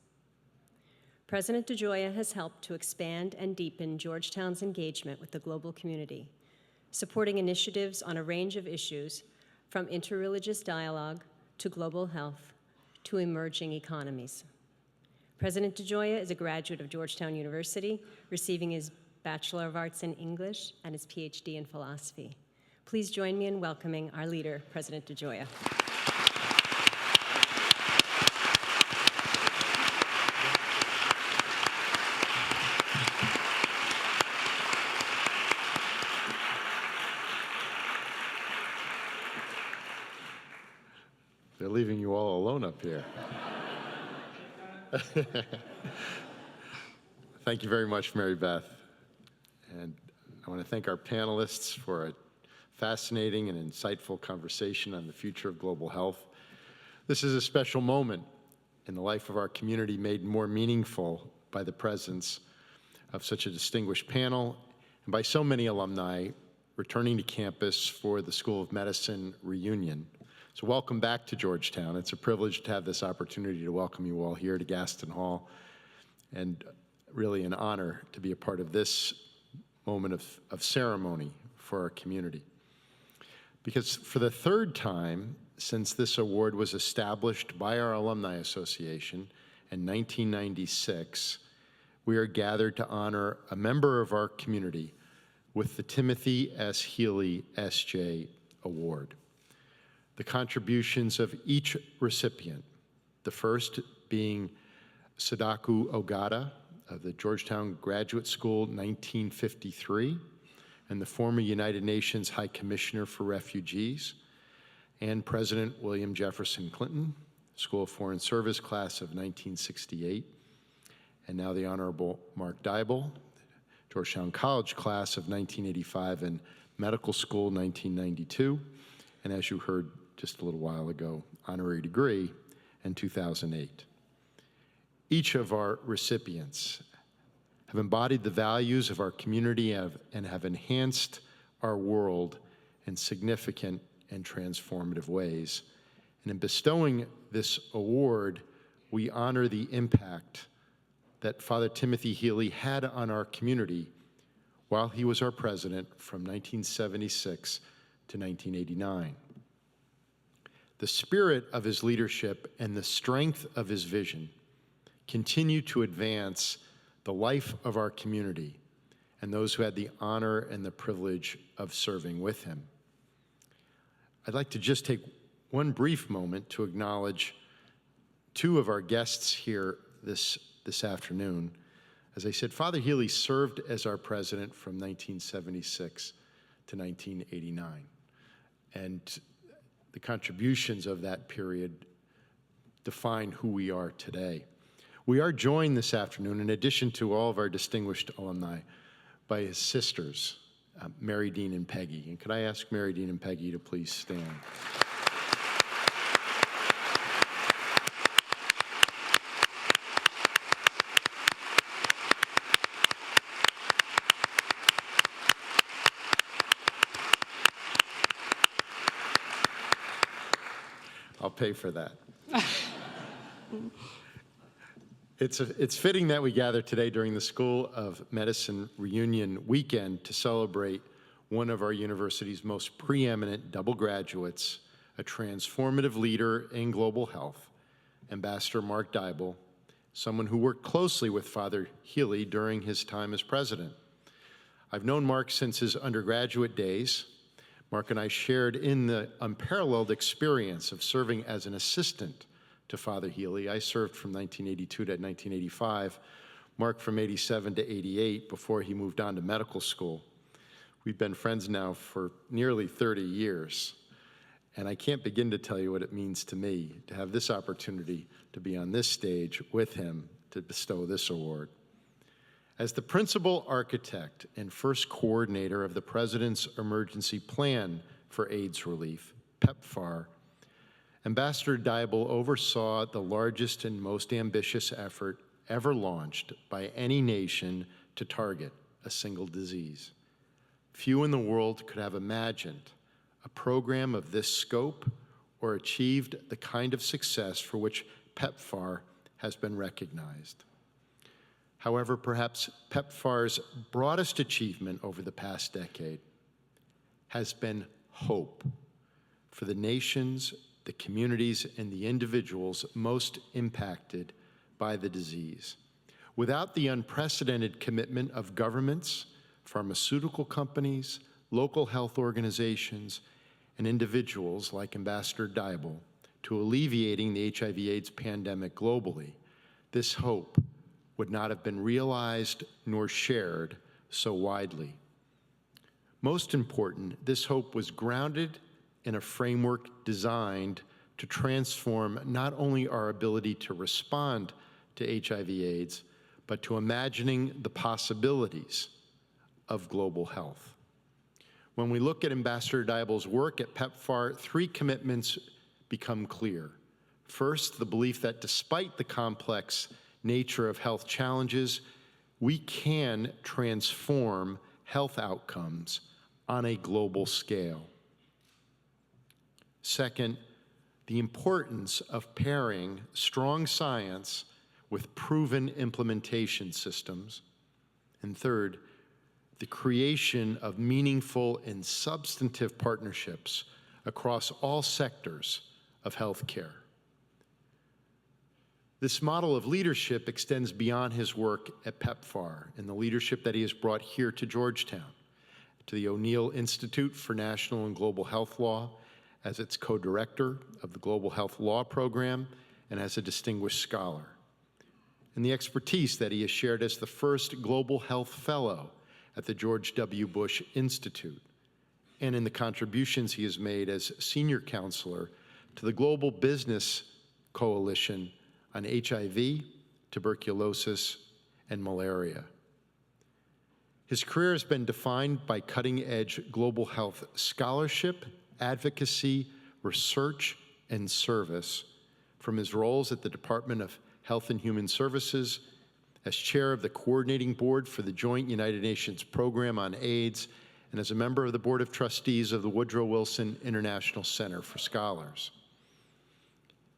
President Digioia has helped to expand and deepen Georgetown's engagement with the global community, supporting initiatives on a range of issues, from interreligious dialogue to global health to emerging economies. President Digioia is a graduate of Georgetown University, receiving his Bachelor of Arts in English and his PhD in philosophy. Please join me in welcoming our leader, President Digioia. They're leaving you all alone up here. Thank you very much, Mary Beth. And I want to thank our panelists for a fascinating and insightful conversation on the future of global health. This is a special moment in the life of our community, made more meaningful by the presence of such a distinguished panel and by so many alumni returning to campus for the School of Medicine reunion. So welcome back to Georgetown. It's a privilege to have this opportunity to welcome you all here to Gaston Hall, and really an honor to be a part of this moment of ceremony for our community. Because for the third time since this award was established by our Alumni Association in 1996, we are gathered to honor a member of our community with the Timothy S. Healy S.J. Award. The contributions of each recipient, the first being Sadaku Ogata of the Georgetown Graduate School, 1953, and the former United Nations High Commissioner for Refugees, and President William Jefferson Clinton, School of Foreign Service class of 1968, and now the Honorable Mark Dybul, Georgetown College class of 1985 and Medical School 1992, and as you heard just a little while ago, honorary degree in 2008. Each of our recipients have embodied the values of our community and have enhanced our world in significant and transformative ways. And in bestowing this award, we honor the impact that Father Timothy Healy had on our community while he was our president from 1976 to 1989. The spirit of his leadership and the strength of his vision continue to advance the life of our community and those who had the honor and the privilege of serving with him. I'd like to just take one brief moment to acknowledge two of our guests here this afternoon. As I said, Father Healy served as our president from 1976 to 1989. And the contributions of that period define who we are today. We are joined this afternoon, in addition to all of our distinguished alumni, by his sisters, Mary Dean and Peggy. And could I ask Mary Dean and Peggy to please stand? I'll pay for that. It's fitting that we gather today during the School of Medicine reunion weekend to celebrate one of our university's most preeminent double graduates, a transformative leader in global health, Ambassador Mark Dybul, someone who worked closely with Father Healy during his time as president. I've known Mark since his undergraduate days. Mark and I shared in the unparalleled experience of serving as an assistant to Father Healy. I served from 1982 to 1985, Mark from 87 to 88 before he moved on to medical school. We've been friends now for nearly 30 years, and I can't begin to tell you what it means to me to have this opportunity to be on this stage with him to bestow this award. As the principal architect and first coordinator of the President's Emergency Plan for AIDS Relief, PEPFAR, Ambassador Dybul oversaw the largest and most ambitious effort ever launched by any nation to target a single disease. Few in the world could have imagined a program of this scope or achieved the kind of success for which PEPFAR has been recognized. However, perhaps PEPFAR's broadest achievement over the past decade has been hope for the nations, the communities, and the individuals most impacted by the disease. Without the unprecedented commitment of governments, pharmaceutical companies, local health organizations, and individuals like Ambassador Dybul to alleviating the HIV/AIDS pandemic globally, this hope would not have been realized nor shared so widely. Most important, this hope was grounded in a framework designed to transform not only our ability to respond to HIV/AIDS, but to imagining the possibilities of global health. When we look at Ambassador Dybul's work at PEPFAR, 3 commitments become clear. First, the belief that despite the complex nature of health challenges, we can transform health outcomes on a global scale. Second, the importance of pairing strong science with proven implementation systems. And third, the creation of meaningful and substantive partnerships across all sectors of healthcare. This model of leadership extends beyond his work at PEPFAR and the leadership that he has brought here to Georgetown, to the O'Neill Institute for National and Global Health Law as its co-director of the Global Health Law Program and as a distinguished scholar, and the expertise that he has shared as the first Global Health Fellow at the George W. Bush Institute, and in the contributions he has made as senior counselor to the Global Business Coalition on HIV, tuberculosis, and malaria. His career has been defined by cutting-edge global health scholarship, advocacy, research, and service from his roles at the Department of Health and Human Services, as chair of the coordinating board for the Joint United Nations Program on AIDS, and as a member of the Board of Trustees of the Woodrow Wilson International Center for Scholars.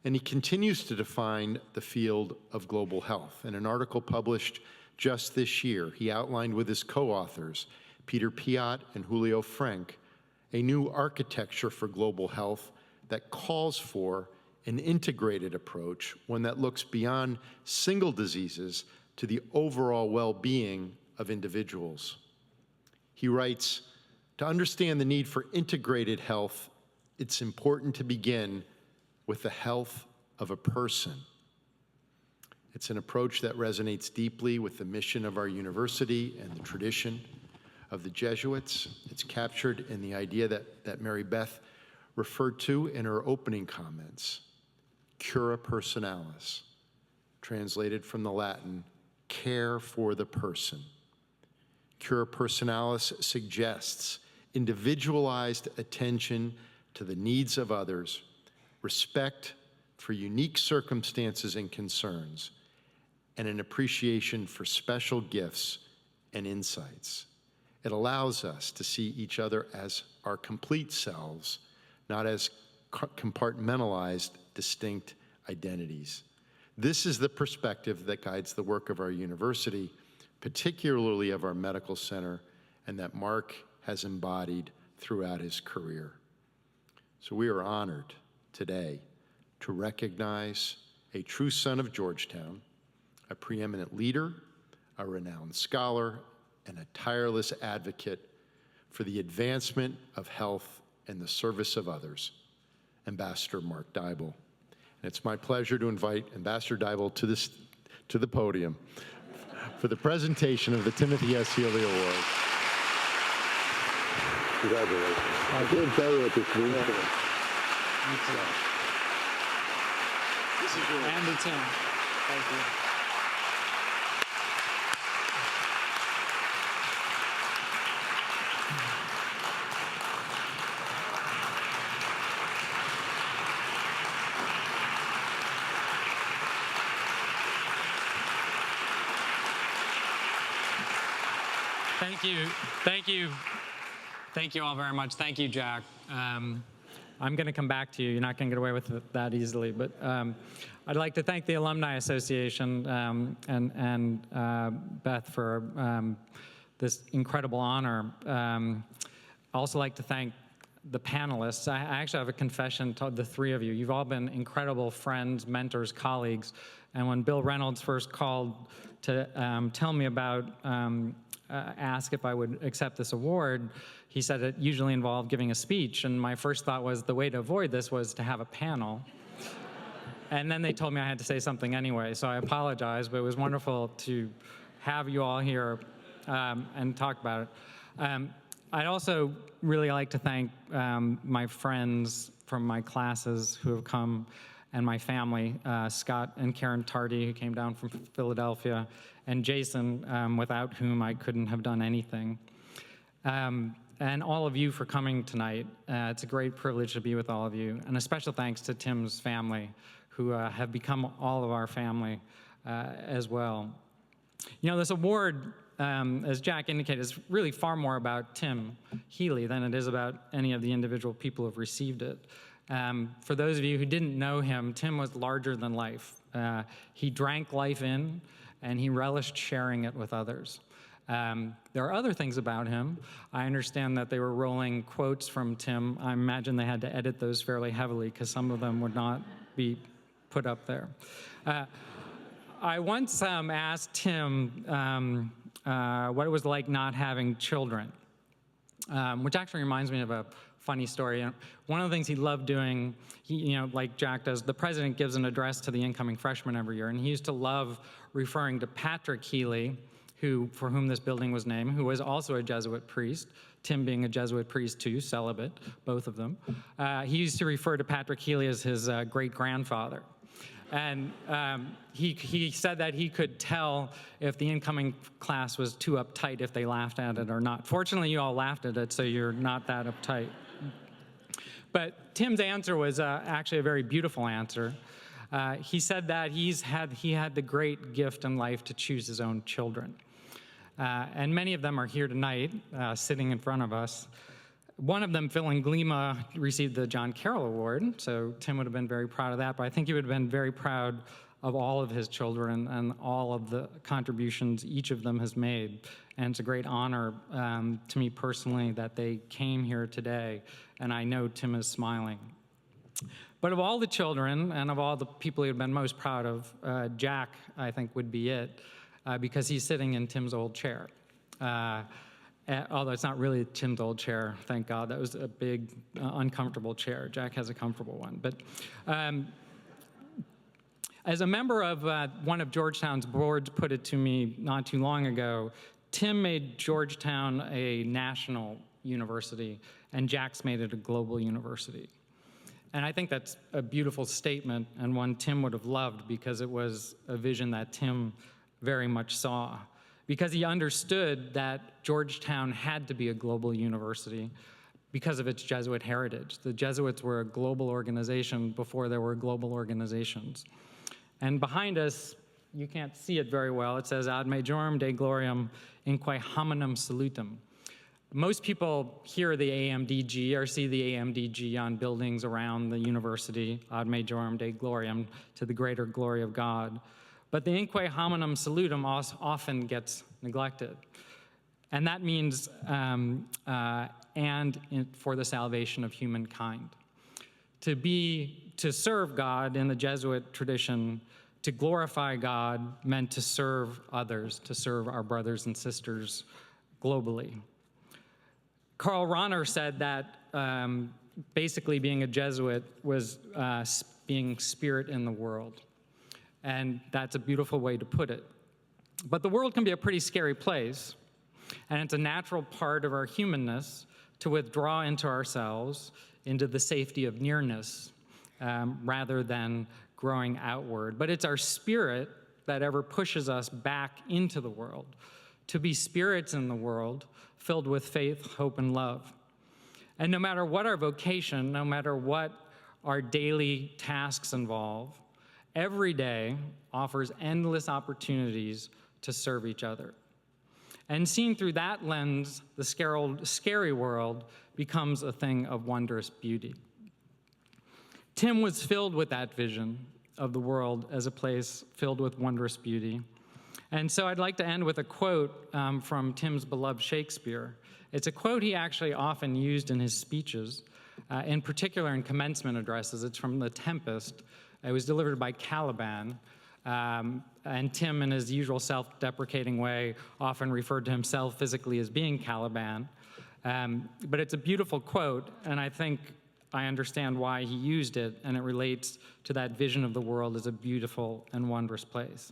And he continues to define the field of global health. In an article published just this year, he outlined with his co-authors, Peter Piot and Julio Frank, a new architecture for global health that calls for an integrated approach, one that looks beyond single diseases to the overall well-being of individuals. He writes, to understand the need for integrated health, it's important to begin with the health of a person. It's an approach that resonates deeply with the mission of our university and the tradition of the Jesuits. It's captured in the idea that Mary Beth referred to in her opening comments, cura personalis, translated from the Latin, care for the person. Cura personalis suggests individualized attention to the needs of others, respect for unique circumstances and concerns, and an appreciation for special gifts and insights. It allows us to see each other as our complete selves, not as compartmentalized, distinct identities. This is the perspective that guides the work of our university, particularly of our medical center, and that Mark has embodied throughout his career. So we are honored today to recognize a true son of Georgetown, a preeminent leader, a renowned scholar, and a tireless advocate for the advancement of health and the service of others, Ambassador Mark Dybul. And it's my pleasure to invite Ambassador Dybul to the podium for the presentation of the Timothy S. Healy Award. Congratulations. I can't tell you what this means to me. This is yours. And it's him. Thank you. Thank you. Thank you. Thank you all very much. Thank you, Jack. I'm going to come back to you. You're not going to get away with it that easily. But I'd like to thank the Alumni Association and Beth for this incredible honor. I'd also like to thank the panelists. I actually have a confession to the three of you. You've all been incredible friends, mentors, colleagues. And when Bill Reynolds first called to tell me about ask if I would accept this award, he said it usually involved giving a speech, and my first thought was the way to avoid this was to have a panel. And then they told me I had to say something anyway, so I apologize, but it was wonderful to have you all here and talk about it. I'd also really like to thank my friends from my classes who have come and my family, Scott and Karen Tardy, who came down from Philadelphia, and Jason, without whom I couldn't have done anything. And all of you for coming tonight. It's a great privilege to be with all of you. And a special thanks to Tim's family, who have become all of our family as well. You know, this award, as Jack indicated, is really far more about Tim Healy than it is about any of the individual people who have received it. For those of you who didn't know him, Tim was larger than life. He drank life in, and he relished sharing it with others. There are other things about him. I understand that they were rolling quotes from Tim. I imagine they had to edit those fairly heavily because some of them would not be put up there. I once asked Tim what it was like not having children, which actually reminds me of a funny story. One of the things he loved doing, like Jack does, the president gives an address to the incoming freshmen every year, and he used to love referring to Patrick Healy, for whom this building was named, who was also a Jesuit priest, Tim being a Jesuit priest too, celibate, both of them. He used to refer to Patrick Healy as his great-grandfather. And he said that he could tell if the incoming class was too uptight if they laughed at it or not. Fortunately, you all laughed at it, so you're not that uptight. But Tim's answer was actually a very beautiful answer. He said that he had the great gift in life to choose his own children. And many of them are here tonight, sitting in front of us. One of them, Phil and Glima, received the John Carroll Award, so Tim would have been very proud of that, but I think he would have been very proud of all of his children and all of the contributions each of them has made. And it's a great honor to me personally that they came here today, and I know Tim is smiling. But of all the children and of all the people he'd been most proud of, Jack, I think, would be it, because he's sitting in Tim's old chair. Although it's not really Tim's old chair, thank God. That was a big, uncomfortable chair. Jack has a comfortable one. But as a member of one of Georgetown's boards put it to me not too long ago, Tim made Georgetown a national university, and Jack's made it a global university. And I think that's a beautiful statement, and one Tim would have loved, because it was a vision that Tim very much saw. Because he understood that Georgetown had to be a global university because of its Jesuit heritage. The Jesuits were a global organization before there were global organizations. And behind us, you can't see it very well, it says, Ad Majorem Dei Gloriam Inque Hominum Salutem. Most people hear the AMDG or see the AMDG on buildings around the university, Ad Majorem Dei Gloriam, to the greater glory of God. But the Inque Hominum Salutem often gets neglected. And that means, for the salvation of humankind. To serve God in the Jesuit tradition, to glorify God meant to serve others, to serve our brothers and sisters globally. Karl Rahner said that basically being a Jesuit was being spirit in the world. And that's a beautiful way to put it. But the world can be a pretty scary place, and it's a natural part of our humanness to withdraw into ourselves, into the safety of nearness, rather than growing outward. But it's our spirit that ever pushes us back into the world, to be spirits in the world, filled with faith, hope, and love. And no matter what our vocation, no matter what our daily tasks involve, every day offers endless opportunities to serve each other. And seen through that lens, the scary world becomes a thing of wondrous beauty. Tim was filled with that vision of the world as a place filled with wondrous beauty. And so I'd like to end with a quote from Tim's beloved Shakespeare. It's a quote he actually often used in his speeches, in particular in commencement addresses. It's from The Tempest. It was delivered by Caliban, and Tim, in his usual self-deprecating way, often referred to himself physically as being Caliban. But it's a beautiful quote, and I think I understand why he used it, and it relates to that vision of the world as a beautiful and wondrous place.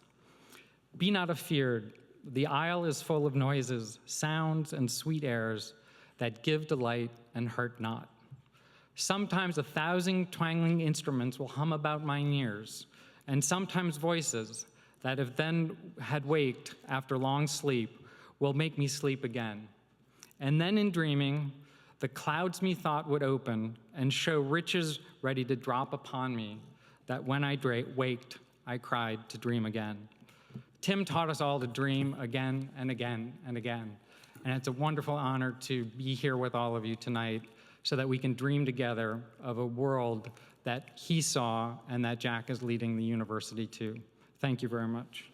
Be not afeared, the isle is full of noises, sounds, and sweet airs that give delight and hurt not. Sometimes 1,000 twangling instruments will hum about mine ears, and sometimes voices that if then had waked after long sleep will make me sleep again. And then in dreaming, the clouds methought would open and show riches ready to drop upon me, that when I waked, I cried to dream again. Tim taught us all to dream again and again and again. And it's a wonderful honor to be here with all of you tonight so that we can dream together of a world that he saw and that Jack is leading the university to. Thank you very much.